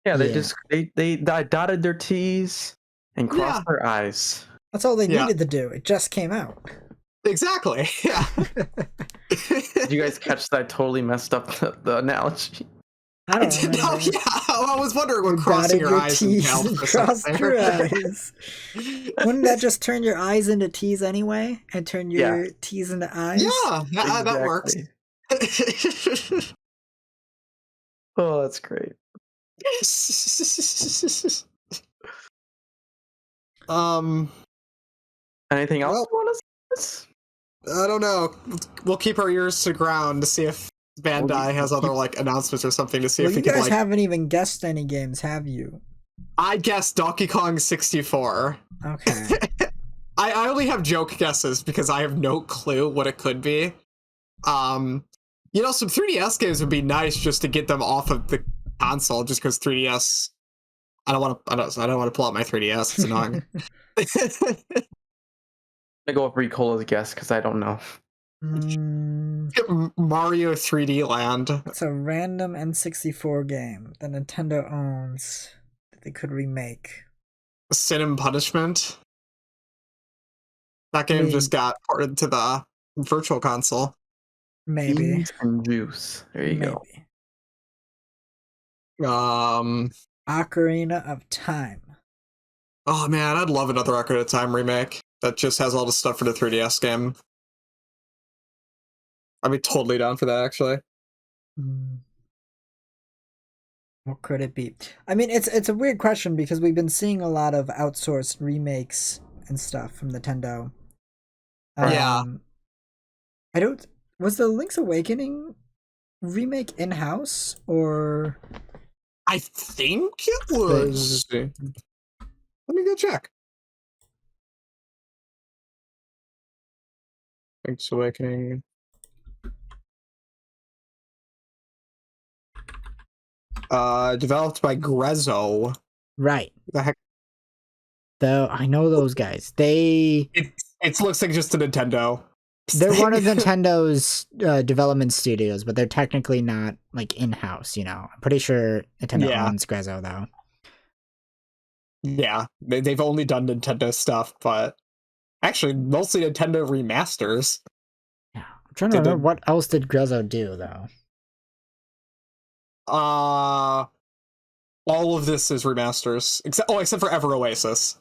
Yeah, they dotted their T's and crossed their I's. That's all they needed to do. It just came out. Exactly. Yeah. Did you guys catch that? I totally messed up the analogy. I don't know. Yeah, I was wondering when crossing your eyes and crossed your eyes. Wouldn't that just turn your eyes into T's anyway, and turn your T's into eyes? Yeah, exactly. That works. Oh, that's great. Anything else you want to say? I don't know. We'll keep our ears to the ground to see if Bandai has other announcements or something to see if we can. You guys haven't even guessed any games, have you? I guessed Donkey Kong 64. Okay. I only have joke guesses because I have no clue what it could be. Some 3DS games would be nice just to get them off of the console, just because 3DS. I don't want to pull out my 3DS. It's annoying. I go with Ricola's guess because I don't know. Mario 3D Land. It's a random N64 game that Nintendo owns that they could remake. Sin and Punishment. That game just got ported to the Virtual Console. Maybe. Beans and juice. There you go. Ocarina of Time. Oh man, I'd love another Ocarina of Time remake that just has all the stuff for the 3DS game. I'd be totally down for that, actually. What could it be? I mean, it's a weird question because we've been seeing a lot of outsourced remakes and stuff from Nintendo. Was the Link's Awakening remake in-house, or... I think it was. Let me go check. Link's Awakening. Developed by Grezzo. Right. The heck? I know those guys. It looks like just a Nintendo. They're one of Nintendo's development studios, but they're technically not in-house. I'm pretty sure Nintendo owns Grezzo, though. Yeah, they've only done Nintendo stuff, but actually mostly Nintendo remasters. Yeah, I'm trying to remember what else did Grezzo do, though. All of this is remasters, except for Ever Oasis.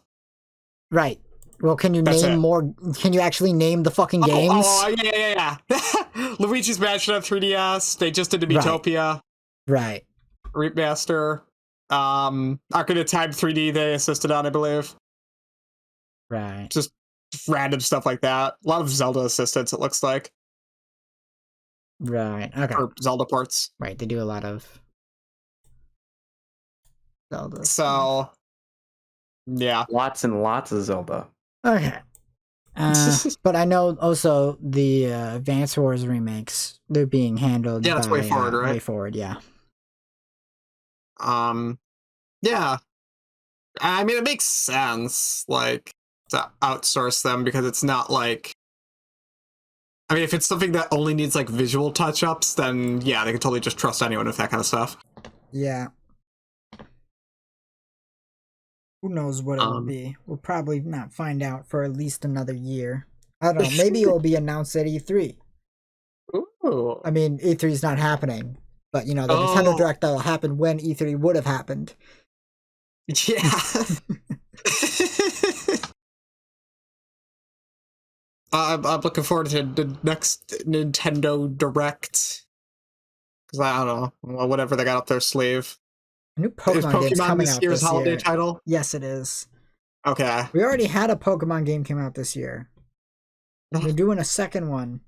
Right. Well, can you name more? Can you actually name the fucking games? Oh, yeah. Luigi's Mansion on 3DS. They just did Miitopia. Right. Remaster. Ocarina of Time 3D they assisted on, I believe. Right. Just random stuff like that. A lot of Zelda assistance, it looks like. Right. Okay. Or Zelda ports. Right. They do a lot of Zelda. So, yeah. Lots and lots of Zelda. Okay. But I know also the Advance Wars remakes, they're being handled Yeah, that's by Way Forward, right? Way Forward, yeah. Yeah. I mean, it makes sense, like, to outsource them because it's not like. I mean, if it's something that only needs like visual touch-ups, then yeah, they can totally just trust anyone with that kind of stuff. Yeah. Who knows what it'll be? We'll probably not find out for at least another year. I don't know. Maybe it'll be announced at E3. Ooh. I mean, E3 is not happening, but you know, the Nintendo Direct that will happen when E3 would have happened. Yeah. I'm looking forward to the next Nintendo Direct. Because I don't know, whatever they got up their sleeve. A new Pokemon game's coming this out year's this holiday year. title? Yes, it is. Okay. We already had a Pokemon game come out this year. They're doing a second one.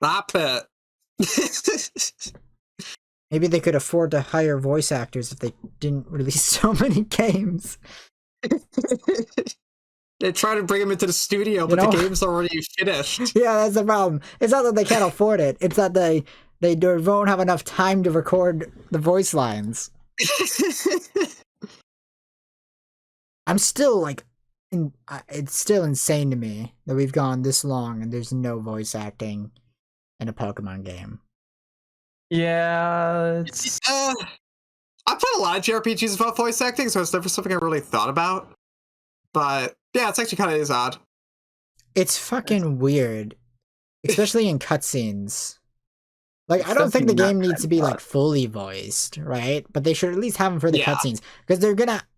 Stop it. Maybe they could afford to hire voice actors if they didn't release so many games. They try to bring them into the studio, but the game's already finished. Yeah, that's the problem. It's not that they can't afford it. It's that they won't have enough time to record the voice lines. I'm still like, it's still insane to me that we've gone this long and there's no voice acting in a Pokemon game. Yeah, I played a lot of JRPGs without voice acting, so it's never something I really thought about. But yeah, it's actually kind of odd. It's fucking weird, especially in cutscenes. Like, it's I don't think the game needs to be like fully voiced, right? But they should at least have them for the cutscenes because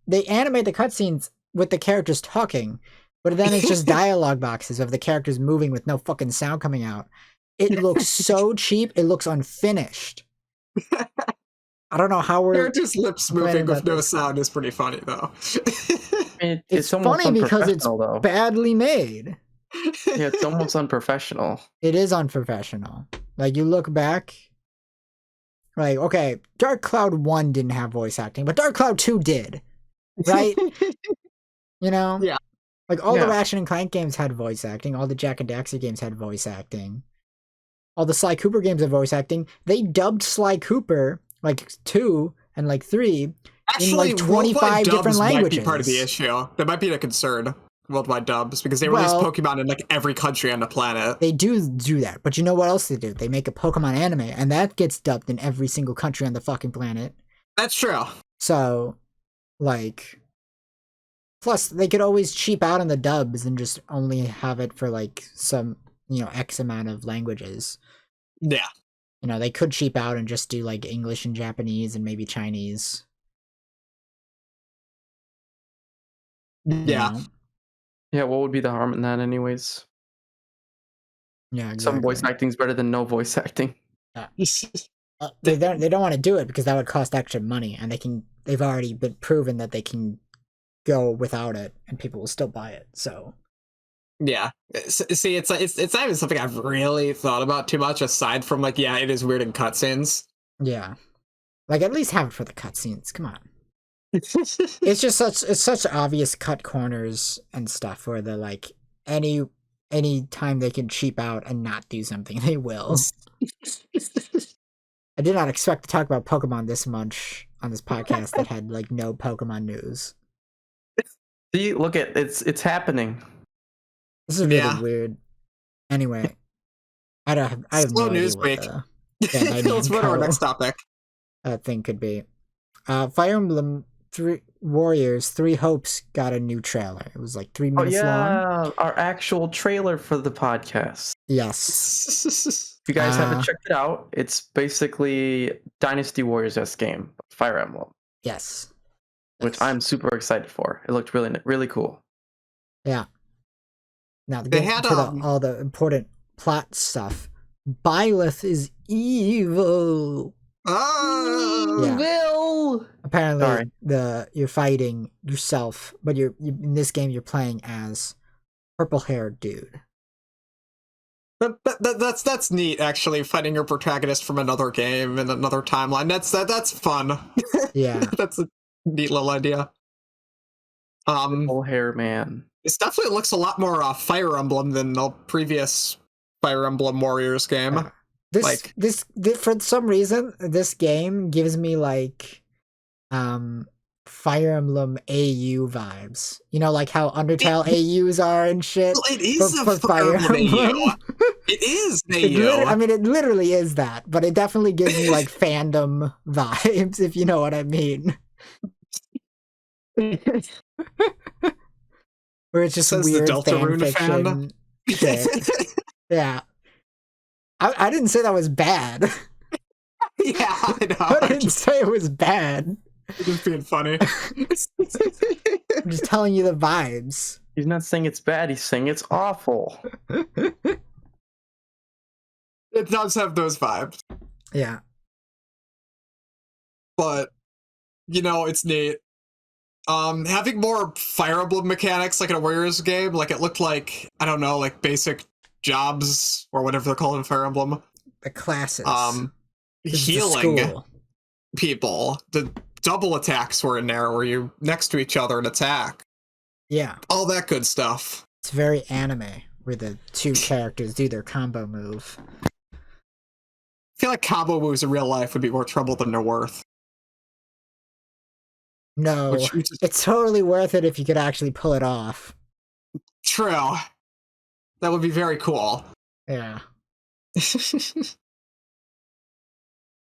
they animate the cutscenes with the characters talking, but then it's just dialogue boxes of the characters moving with no fucking sound coming out. It looks so cheap. It looks unfinished. I don't know how we're just lips moving with no sound is pretty funny though. It's funny because it's badly made. Yeah, it's almost unprofessional. It is unprofessional. Like, you look back, like, okay, Dark Cloud 1 didn't have voice acting, but Dark Cloud 2 did, right? You know? Yeah. Like, all the Ratchet and Clank games had voice acting, all the Jak and Daxter games had voice acting. All the Sly Cooper games had voice acting. They dubbed Sly Cooper, like, 2 and, like, 3 in, like, 25 different languages. Might be part of the issue. That might be a concern. Worldwide dubs, because they release Pokemon in like every country on the planet. They do that, but you know what else they do? They make a Pokemon anime, and that gets dubbed in every single country on the fucking planet. That's true. So, like, plus they could always cheap out on the dubs and just only have it for like some, you know, X amount of languages. Yeah. You know, they could cheap out and just do like English and Japanese and maybe Chinese. Yeah. You know? Yeah, what would be the harm in that anyways? Yeah, exactly. Some voice acting is better than no voice acting. They don't want to do it because that would cost extra money, and they've already been proven that they can go without it, and people will still buy it. So yeah, see, it's not even something I've really thought about too much, aside from like, yeah, it is weird in cutscenes. Yeah, like at least have it for the cutscenes. Come on. It's just such obvious cut corners and stuff where they're like any time they can cheap out and not do something, they will. I did not expect to talk about Pokemon this much on this podcast that had like no Pokemon news. See, look at it's happening. This is really weird. Anyway, I have no idea what let's go to our next topic. That thing could be. Fire Emblem Warriors 3 Hopes got a new trailer. It was like 3 minutes long. Our actual trailer for the podcast. Yes. If you guys haven't checked it out, it's basically Dynasty Warriors-esque game, Fire Emblem. Yes. Which I'm super excited for. It looked really, really cool. Yeah. Now, they had all the important plot stuff. Byleth is evil. Oh, yeah. Apparently, you're fighting yourself, but you're in this game. You're playing as purple-haired dude. That's neat, actually. Finding your protagonist from another game in another timeline. That's fun. Yeah. That's a neat little idea. Full hair man. This definitely looks a lot more Fire Emblem than the previous Fire Emblem Warriors game. This for some reason, this game gives me like Fire Emblem AU vibes. You know, like how Undertale AUs are and shit. It is for Fire Emblem. AU. It is AU. I mean, it literally is that, but it definitely gives me like fandom vibes, if you know what I mean. Where it's just weird fan fiction shit. Yeah. I didn't say that was bad. Yeah, I know. I didn't say it was bad. Just being funny. I'm just telling you the vibes. He's not saying it's bad, he's saying it's awful. It does have those vibes. Yeah. But, you know, it's neat. Having more Fire Emblem mechanics like in a Warriors game, like it looked like, I don't know, like basic jobs or whatever they're called in Fire Emblem. The classes. Healing people. The double attacks were in there where you're next to each other and attack. Yeah. All that good stuff. It's very anime, where the two characters do their combo move. I feel like combo moves in real life would be more trouble than they're worth. No, it's totally worth it if you could actually pull it off. True. That would be very cool. Yeah.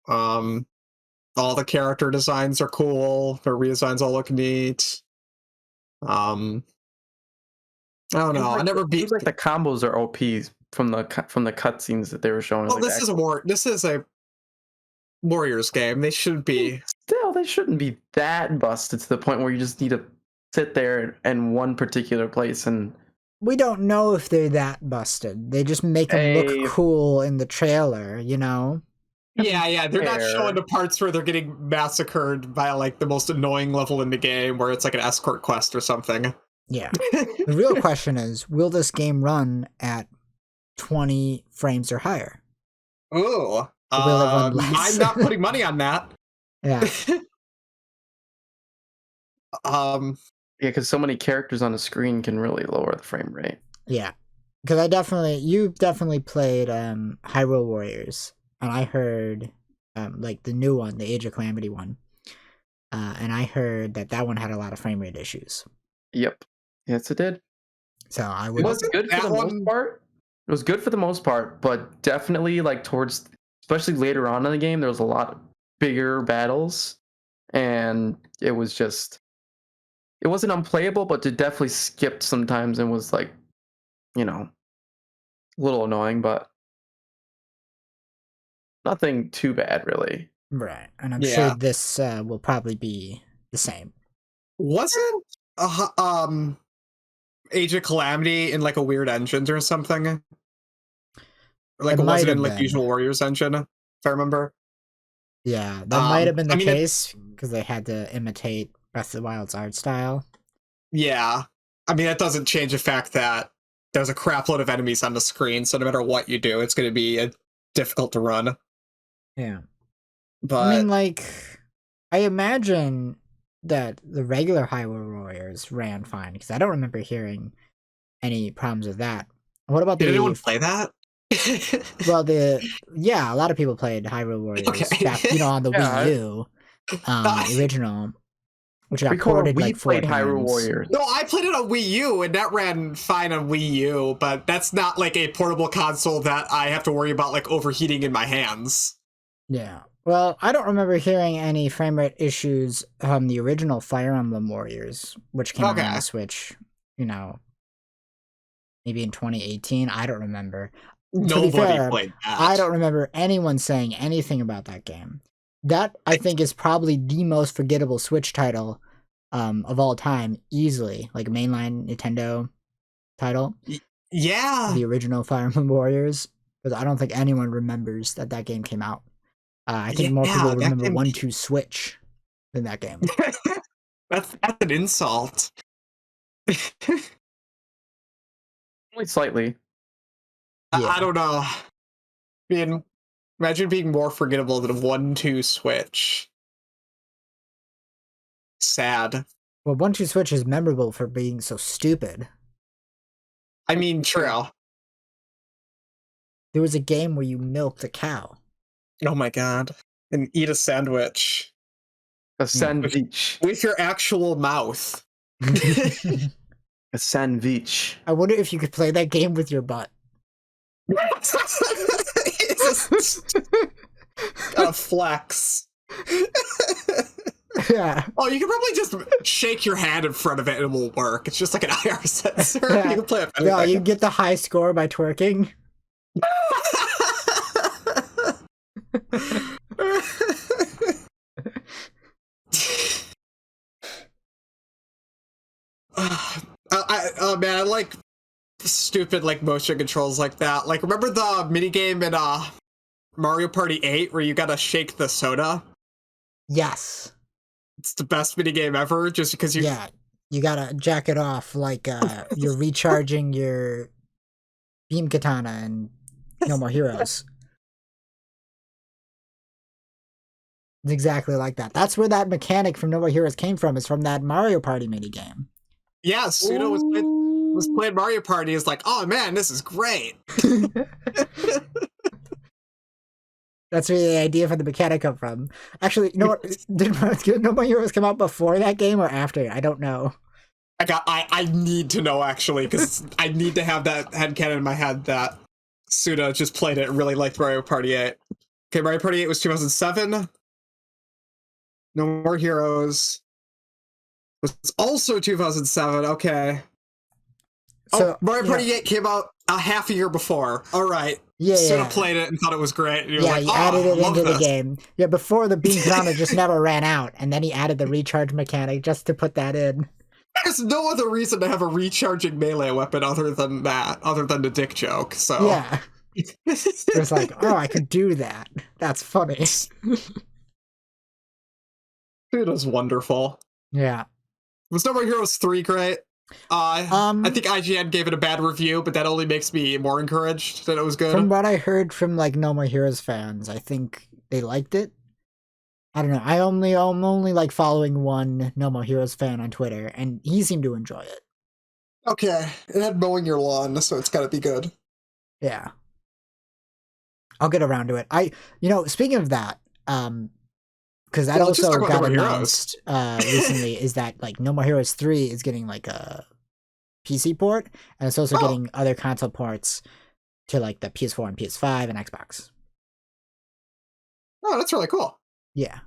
All the character designs are cool. The redesigns all look neat. I don't know. I never beat. Like the combos are OPs from the cutscenes that they were showing. Well, this is a Warriors game. They should be. Still, they shouldn't be that busted to the point where you just need to sit there in one particular place and. We don't know if they're that busted. They just make them look cool in the trailer, you know? Yeah, they're not showing the parts where they're getting massacred by like the most annoying level in the game where it's like an escort quest or something. Yeah. The real question is, will this game run at 20 frames or higher? Ooh. I'm not putting money on that. Yeah. Yeah, because so many characters on the screen can really lower the frame rate. Yeah. Because you definitely played Hyrule Warriors. And I heard, like, the new one, the Age of Calamity one. And I heard that one had a lot of frame rate issues. Yep. Yes, it did. So I would... It was good for the most part. It was good for the most part, but definitely, like, especially later on in the game, there was a lot of bigger battles. And it was just... It wasn't unplayable, but it definitely skipped sometimes and was, like, you know, a little annoying, but... Nothing too bad, really. Right, and I'm sure this will probably be the same. Wasn't Age of Calamity in like a weird engine or something? Or, like it wasn't in like the usual Warriors engine, if I remember. Yeah, that might have been the case because they had to imitate Breath of the Wild's art style. Yeah, I mean that doesn't change the fact that there's a crap load of enemies on the screen, so no matter what you do, it's going to be difficult to run. Yeah. But I mean, like, I imagine that the regular Hyrule Warriors ran fine, because I don't remember hearing any problems with that. What about Did anyone play that? Well, a lot of people played Hyrule Warriors back, on the Wii U, the original, which got ported like 4 times. Hyrule Warriors. No, I played it on Wii U, and that ran fine on Wii U, but that's not like a portable console that I have to worry about like overheating in my hands. Yeah. Well, I don't remember hearing any frame rate issues on the original Fire Emblem Warriors, which came out on the Switch, maybe in 2018. I don't remember. Nobody played that. I don't remember anyone saying anything about that game. That, I think, is probably the most forgettable Switch title of all time, easily. Like a mainline Nintendo title. Yeah. The original Fire Emblem Warriors. Because I don't think anyone remembers that game came out. I think more people remember 1-2 Switch than that game. That's an insult. Only slightly. I don't know. Imagine being more forgettable than a 1-2 switch. Sad. Well, 1-2 Switch is memorable for being so stupid. I mean, true. There was a game where you milked a cow. Oh my god. And eat a sandwich. A sandwich. With your actual mouth. A sandwich. I wonder if you could play that game with your butt. A flex. Yeah. Oh, you can probably just shake your hand in front of it and it will work. It's just like an IR sensor. Yeah. You can play it. Yeah, you get the high score by twerking. Oh man, I like stupid like motion controls like that. Like, remember the minigame in Mario Party 8 where you gotta shake the soda? Yes. It's the best minigame ever, just because you... Yeah, you gotta jack it off like you're recharging your beam katana and No More Heroes. It's exactly like that. That's where that mechanic from No More Heroes came from, is from that Mario Party minigame. Yeah, Suda was playing Mario Party. Is like, oh man, this is great. That's where the idea for the mechanic come from. Actually, you know what? Did No More Heroes come out before that game or after? I don't know. I need to know, actually, because I need to have that headcanon in my head that Suda just played it and really liked Mario Party 8. Okay, Mario Party 8 was 2007. No More Heroes was also 2007. Okay. So, Mario Party 8 came out a half a year before. All right. Yeah, Suda yeah. played it and thought it was great. And Yeah, like, he added it into the this. game. Yeah, before the beam katana just never ran out, and then he added the recharge mechanic just to put that in. There's no other reason to have a recharging melee weapon other than that, other than the dick joke. So Yeah. It's like, oh, I could do that. That's funny. It was wonderful. Yeah. Was No More Heroes 3 great? I think IGN gave it a bad review, but that only makes me more encouraged that it was good. From what I heard from like No More Heroes fans, I think they liked it. I don't know. I'm only like following one No More Heroes fan on Twitter, and he seemed to enjoy it. Okay, it had mowing your lawn, so it's gotta be good. Yeah. I'll get around to it. Speaking of that, because that also got announced recently, is that like No More Heroes 3 is getting like a PC port, and it's also getting other console ports to like the PS4 and PS5 and Xbox. Oh, that's really cool. Yeah.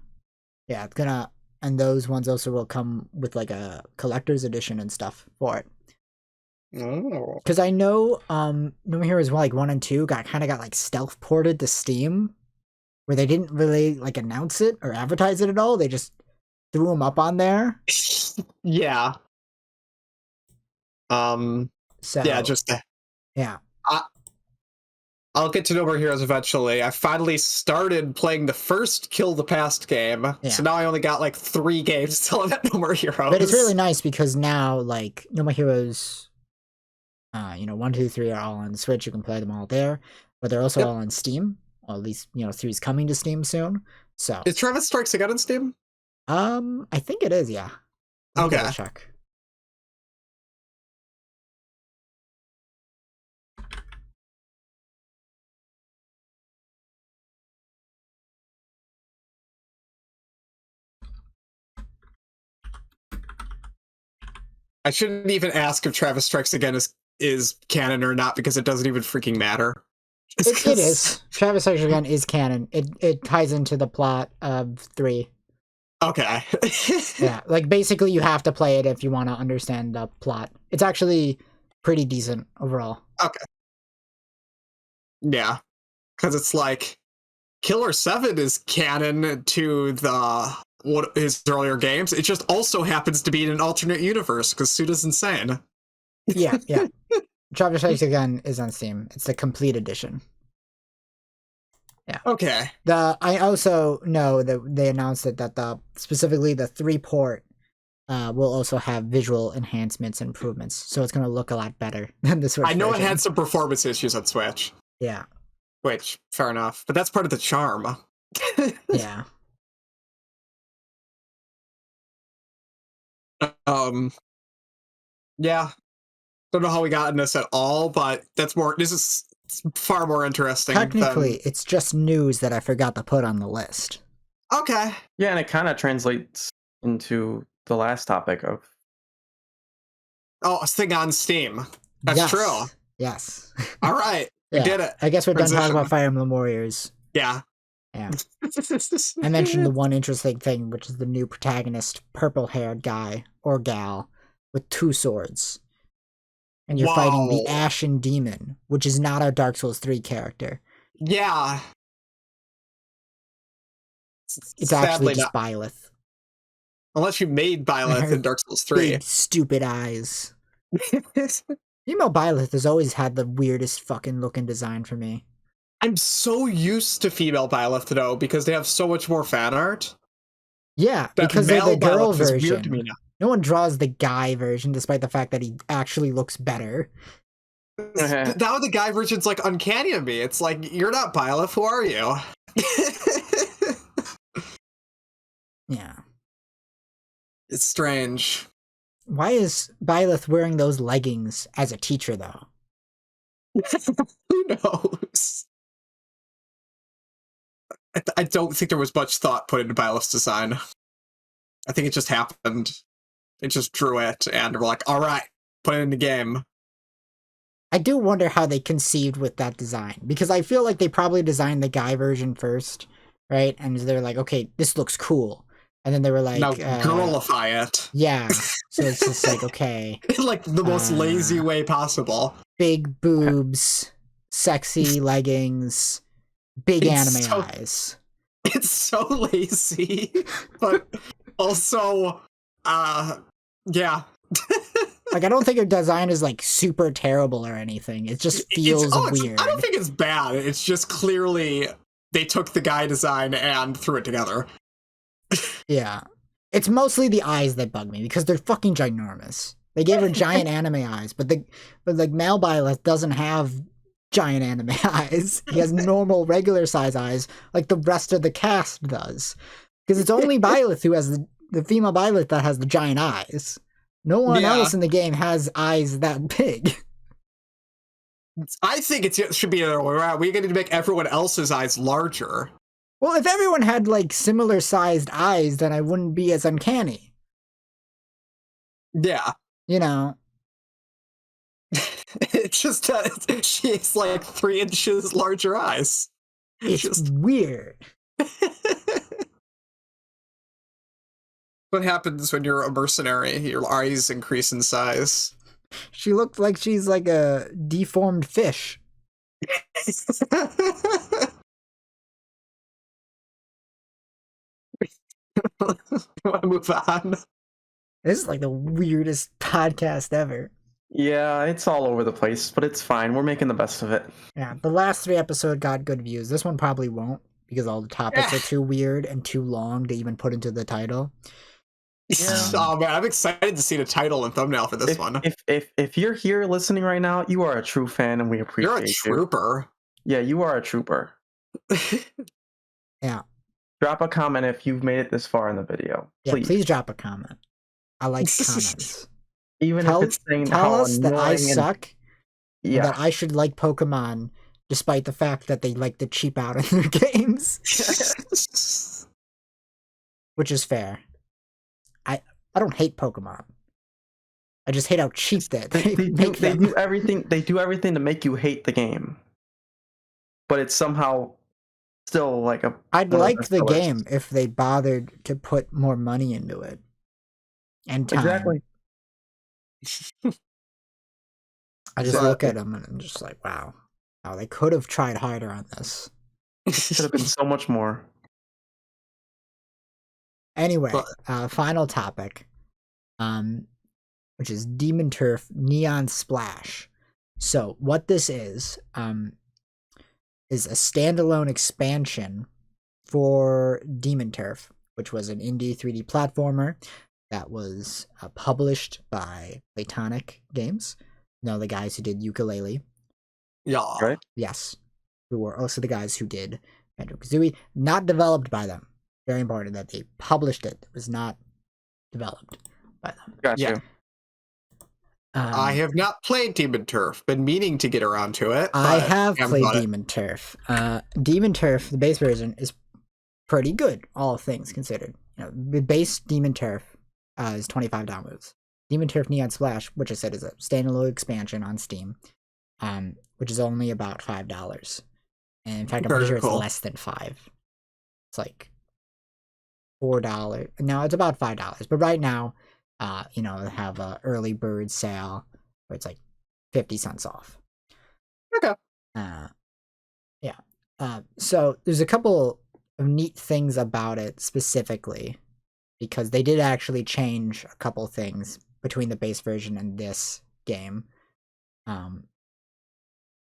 Yeah, it's gonna, and those ones also will come with like a collector's edition and stuff for it. Oh. Because I know No More Heroes like 1 and 2 got like stealth ported to Steam, where they didn't really like announce it or advertise it at all. They just threw them up on there. Yeah. So yeah, just yeah. I'll get to No More Heroes eventually. I finally started playing the first Kill the Past game, so now I only got like 3 games till I'm at No More Heroes. But it's really nice because now like No More Heroes, 1, 2, 3 are all on Switch. You can play them all there, but they're also all on Steam. Or at least 3 is coming to Steam soon. So is Travis Strikes Again on Steam? I think it is. Yeah. Okay. Check. I shouldn't even ask if Travis Strikes Again is canon or not, because it doesn't even freaking matter. It is. Travis Strikes Again is canon. It ties into the plot of 3. Okay. Yeah, like basically you have to play it if you want to understand the plot. It's actually pretty decent overall. Okay. Yeah, because it's like Killer 7 is canon to his earlier games. It just also happens to be in an alternate universe because Suda's insane. Yeah. Travis Strikes Again is on Steam. It's the complete edition. Yeah. Okay. I also know that they announced that specifically the 3 port will also have visual enhancements and improvements, so it's going to look a lot better than the Switch I know version. it had some performance issues on Switch. Yeah. Which, fair enough. But that's part of the charm. Yeah. Yeah. Don't know how we got in this at all, but this is far more interesting. Technically, it's just news that I forgot to put on the list. Okay. Yeah, and it kind of translates into the last topic of... Oh, a thing on Steam. That's true. Yes. All right. We did it. I guess we're done talking about Fire Emblem Warriors. Yeah. Yeah. I mentioned the one interesting thing, which is the new protagonist, purple-haired guy or gal with 2 swords. And you're fighting the Ashen Demon, which is not our Dark Souls 3 character. Yeah. It's actually just Byleth. Unless you made Byleth in Dark Souls 3. Big, stupid eyes. Female Byleth has always had the weirdest fucking looking design for me. I'm so used to female Byleth, though, because they have so much more fan art. Yeah, because they're the girl version. Weird to me now. No one draws the guy version, despite the fact that he actually looks better. Now the guy version's like uncanny to me. It's like, you're not Byleth, who are you? Yeah. It's strange. Why is Byleth wearing those leggings as a teacher, though? Who knows? I don't think there was much thought put into Byleth's design. I think it just happened. It just drew it, and we're like, all right, put it in the game. I do wonder how they conceived with that design, because I feel like they probably designed the guy version first, right? And they're like, okay, this looks cool. And then they were like... Now, girlify it. Yeah. So it's just like, okay. In like the most lazy way possible. Big boobs, sexy leggings, big anime eyes. It's so lazy, but also, yeah. Like, I don't think her design is like super terrible or anything. It just feels weird. I don't think it's bad. It's just clearly they took the guy design and threw it together. Yeah. It's mostly the eyes that bug me because they're fucking ginormous. They gave her giant anime eyes, but like Mal Byleth doesn't have giant anime eyes. He has normal, regular size eyes like the rest of the cast does. Because it's only Byleth who has the female Byleth that has the giant eyes. No one else in the game has eyes that big. I think it should be the other way around. We need to make everyone else's eyes larger. Well, if everyone had like similar sized eyes, then I wouldn't be as uncanny. Yeah. You know. It's just she has like 3 inches larger eyes. It's just weird. What happens when you're a mercenary? Your eyes increase in size. She looked like she's like a deformed fish. Want to move on? This is like the weirdest podcast ever. Yeah, it's all over the place, but it's fine. We're making the best of it. Yeah, the last 3 episodes got good views. This one probably won't because all the topics are too weird and too long to even put into the title. Oh man, I'm excited to see the title and thumbnail for this one. If you're here listening right now, you are a true fan, and we appreciate you. You're a trooper. Yeah, you are a trooper. Yeah. Drop a comment if you've made it this far in the video. Yeah, please drop a comment. I like comments. Even if it's saying tell how us that I suck. Yeah. That I should like Pokemon, despite the fact that they like to cheap out in their games. Which is fair. I don't hate Pokemon. I just hate how cheap they make them. They do everything to make you hate the game. But it's somehow still like a... I'd like the game if they bothered to put more money into it. And time. Exactly. I just look at them and I'm just like, wow. Wow, they could have tried harder on this. Could have been so much more. Anyway, final topic, which is Demon Turf Neon Splash. So what this is a standalone expansion for Demon Turf, which was an indie 3D platformer that was published by Platonic Games. The guys who did Yooka-Laylee. Yeah. Right. Yes. Who were also the guys who did Banjo-Kazooie. Not developed by them. Very important that they published it. It was not developed by them. Gotcha. Yeah. I have not played Demon Turf. Been meaning to get around to it. I have played Demon Turf. Demon Turf, the base version, is pretty good, all things considered. The base Demon Turf is 25 downloads. Demon Turf Neon Splash, which I said is a standalone expansion on Steam, which is only about $5. And in fact, I'm pretty sure it's less than $5. It's like $4. No, it's about $5. But right now, they have a early bird sale where it's like 50 cents off. Okay. Yeah. So there's a couple of neat things about it specifically, because they did actually change a couple things between the base version and this game.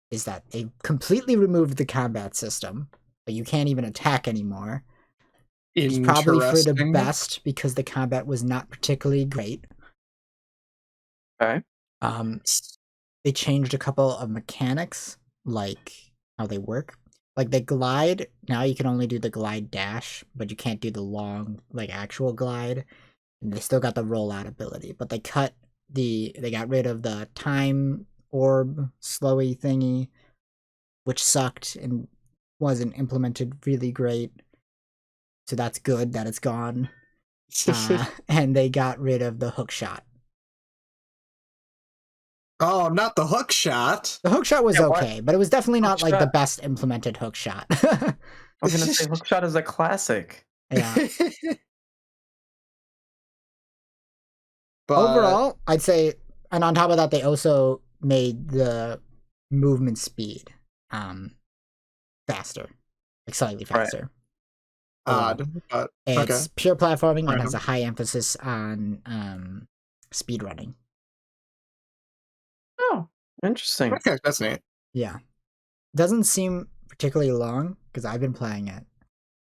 Is that they completely removed the combat system, but you can't even attack anymore. It's probably for the best because the combat was not particularly great. Okay. They changed a couple of mechanics, like how they work. Like the glide, now you can only do the glide dash, but you can't do the long, like actual glide. And they still got the rollout ability, but they got rid of the time orb slowy thingy, which sucked and wasn't implemented really great. So that's good that it's gone. And they got rid of the hook shot. Oh, not the hook shot. The hook shot was okay, but it was definitely not like the best implemented hook shot. I was gonna say hook shot is a classic. Yeah. But overall, I'd say, and on top of that, they also made the movement speed faster, like slightly faster. Odd. It's pure platforming and has a high emphasis on speed running. Oh, interesting. Okay, that's neat. Yeah. Doesn't seem particularly long because I've been playing it,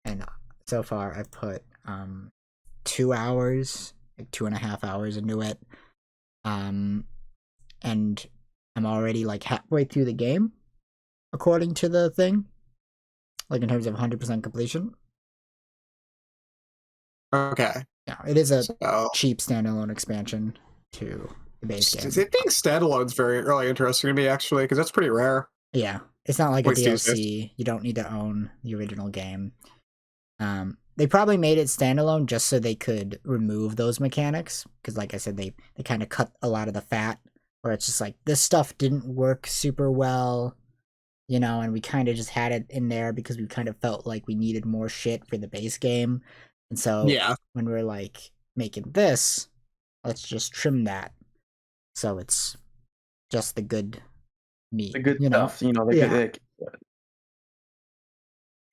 and so far I've put 2 hours, like 2.5 hours into it. And I'm already like halfway through the game, according to the thing, like in terms of 100% completion. Okay. Yeah, it is a cheap standalone expansion to the base game. I think standalone's very really interesting to me, actually, because that's pretty rare. Yeah, it's not like a DLC. You don't need to own the original game. They probably made it standalone just so they could remove those mechanics, because like I said, they kind of cut a lot of the fat, where it's just like, this stuff didn't work super well, and we kind of just had it in there because we kind of felt like we needed more shit for the base game. And so when we're like making this, let's just trim that so it's just the good meat. The good stuff, good.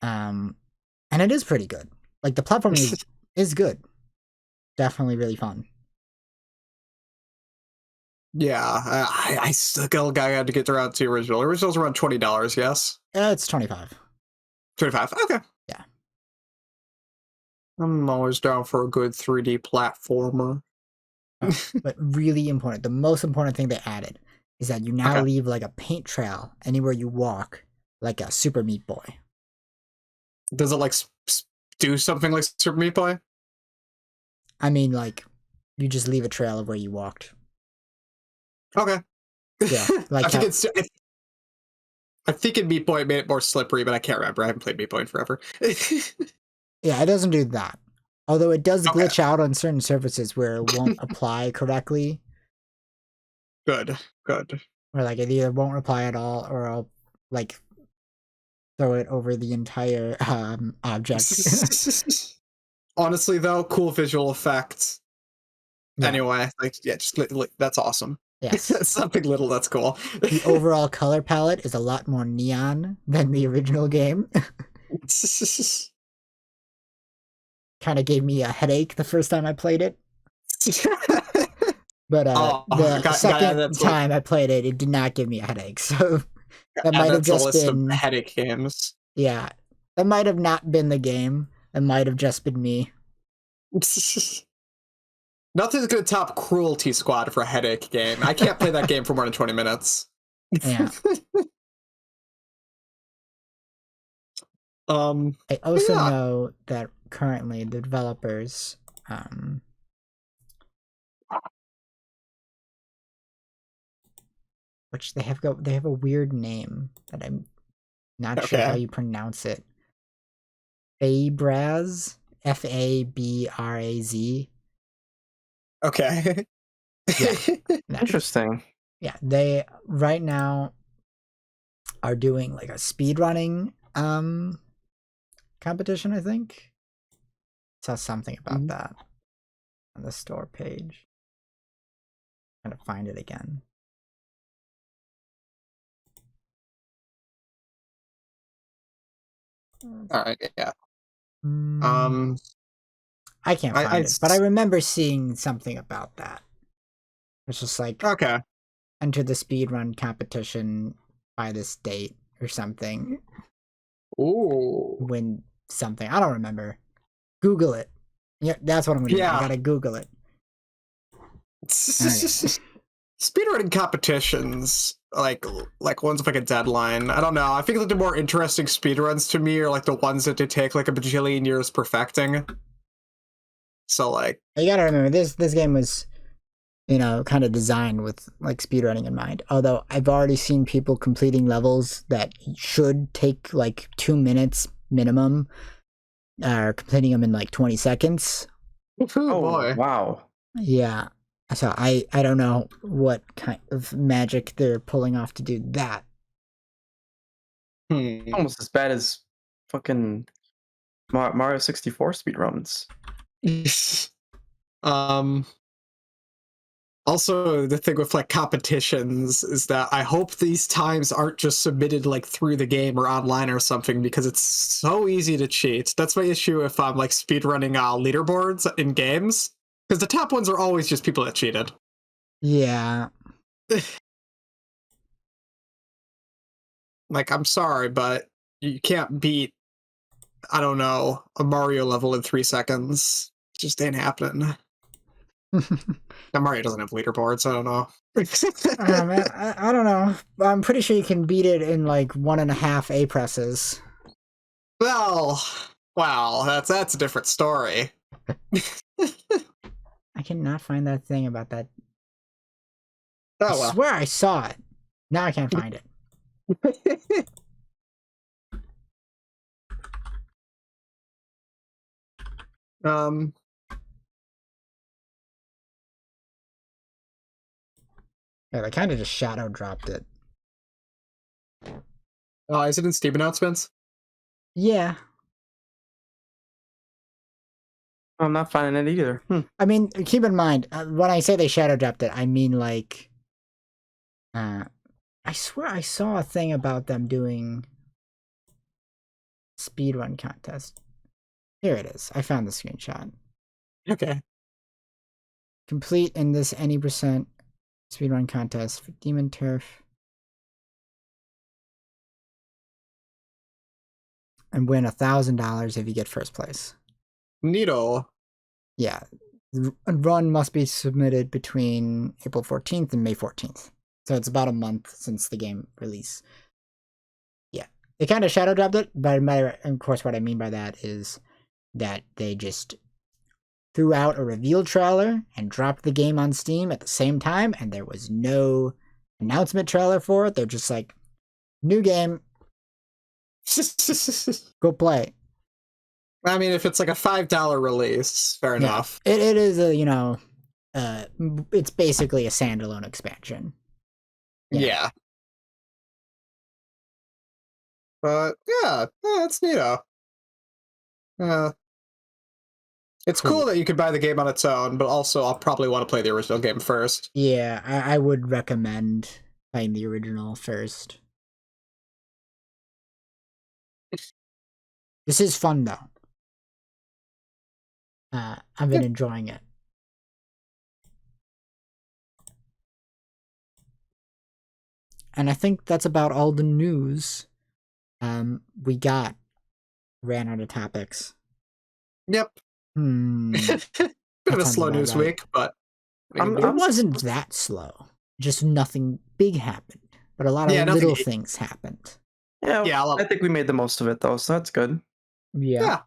And it is pretty good. Like the platforming is good. Definitely really fun. Yeah, I still got to get around to the original. Original's around $20, yes? It's 25. 25, okay. Yeah. I'm always down for a good 3D platformer. But really important, the most important thing they added is that you now leave like a paint trail anywhere you walk, like a Super Meat Boy. Does it like do something like Super Meat Boy? I mean, like, you just leave a trail of where you walked. Okay. Yeah, like I think in Meat Boy it made it more slippery, but I can't remember. I haven't played Meat Boy in forever. Yeah, it doesn't do that. Although it does glitch out on certain surfaces where it won't apply correctly. Good. Or like it either won't apply at all, or I'll like throw it over the entire object. Honestly, though, cool visual effects. Yeah. Anyway, just that's awesome. Yes. Something little that's cool. The overall color palette is a lot more neon than the original game. Kind of gave me a headache the first time I played it. But the second time I played it, it did not give me a headache. So that might have just been headache games. Yeah, that might have not been the game. It might have just been me. Nothing's gonna top Cruelty Squad for a headache game. I can't play that game for more than 20 minutes. Yeah. I also know that currently the developers, which they have a weird name that I'm not sure how you pronounce it. Fabraz, Fabraz. Okay. Yeah. Interesting. Yeah, they right now are doing like a speedrunning competition, I think. Saw something about that on the store page. I'm trying to find it again. All right, yeah. I can't find it, but I remember seeing something about that. It's just like, okay, enter the speedrun competition by this date or something. Ooh. Win something. I don't remember. Google it. Yeah, that's what I'm gonna do. I gotta Google it. Speedrunning competitions, like ones with like a deadline. I don't know. I think like the more interesting speedruns to me are like the ones that they take like a bajillion years perfecting. So like, you gotta remember this game was, you know, kind of designed with like speedrunning in mind. Although I've already seen people completing levels that should take like 2 minutes minimum, completing them in like 20 seconds. Oh boy! Wow. Yeah. So I don't know what kind of magic they're pulling off to do that. Almost as bad as fucking Mario 64 speedruns. Also, the thing with like competitions is that I hope these times aren't just submitted like through the game or online or something, because it's so easy to cheat. That's my issue if I'm like speedrunning leaderboards in games, because the top ones are always just people that cheated. Yeah. Like, I'm sorry, but you can't beat, I don't know, a Mario level in 3 seconds. It just ain't happening. Now, Mario doesn't have leaderboards, I don't know. Man, I don't know. I'm pretty sure you can beat it in like 1.5 A presses. Well, wow, that's a different story. I cannot find that thing about that. Oh, well. I swear I saw it. Now I can't find it. Yeah, they kind of just shadow dropped it. Oh, is it in Steam announcements? Yeah. I'm not finding it either. I mean, keep in mind, when I say they shadow dropped it, I mean like, I swear I saw a thing about them doing speedrun contest. Here it is. I found the screenshot. Okay. Complete in this any percent speedrun contest for Demon Turf. And win $1,000 if you get first place. Neato. Yeah. The run must be submitted between April 14th and May 14th. So it's about a month since the game release. Yeah. They kind of shadow dropped it, but of course what I mean by that is that they just threw out a reveal trailer and dropped the game on Steam at the same time, and there was no announcement trailer for it. They're just like, new game. Go play. I mean, if it's like a $5 release, fair enough. It is a, you know, it's basically a standalone expansion. Yeah. But yeah, it's neato. It's cool that you could buy the game on its own, but also I'll probably want to play the original game first. Yeah, I would recommend playing the original first. This is fun though. I've been enjoying it. And I think that's about all the news we got. Ran out of topics. Yep. Bit of a slow news week, but it wasn't that slow. Just nothing big happened, but a lot of little things happened. Yeah, I think we made the most of it though, so that's good. Yeah.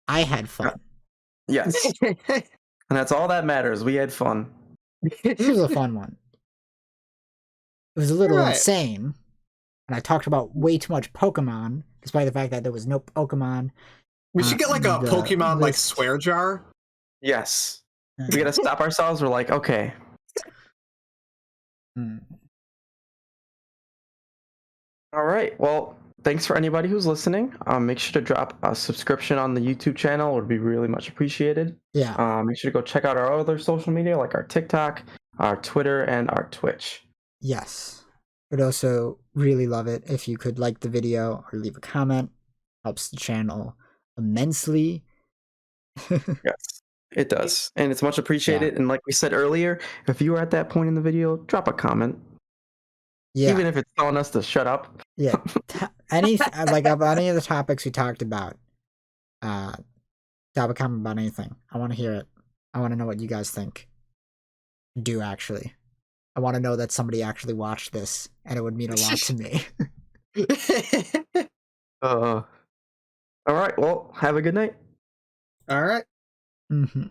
I had fun. Yes. And that's all that matters. We had fun. It was a fun one. It was a little insane. And I talked about way too much Pokemon, despite the fact that there was no Pokemon. We should get like a Pokemon like swear jar. Yes. We gotta stop ourselves. We're like, okay. All right. Well, thanks for anybody who's listening. Make sure to drop a subscription on the YouTube channel. It would be really much appreciated. Yeah. Make sure to go check out our other social media, like our TikTok, our Twitter, and our Twitch. Yes. Would also really love it if you could like the video or leave a comment. Helps the channel immensely. Yes, it does. And it's much appreciated. Yeah. And like we said earlier, if you are at that point in the video, drop a comment. Yeah. Even if it's telling us to shut up. Yeah. Like about any of the topics we talked about, drop a comment about anything. I want to hear it. I want to know what you guys think. Do actually. I want to know that somebody actually watched this, and it would mean a lot to me. All right. Well, have a good night. All right. Mm-hmm.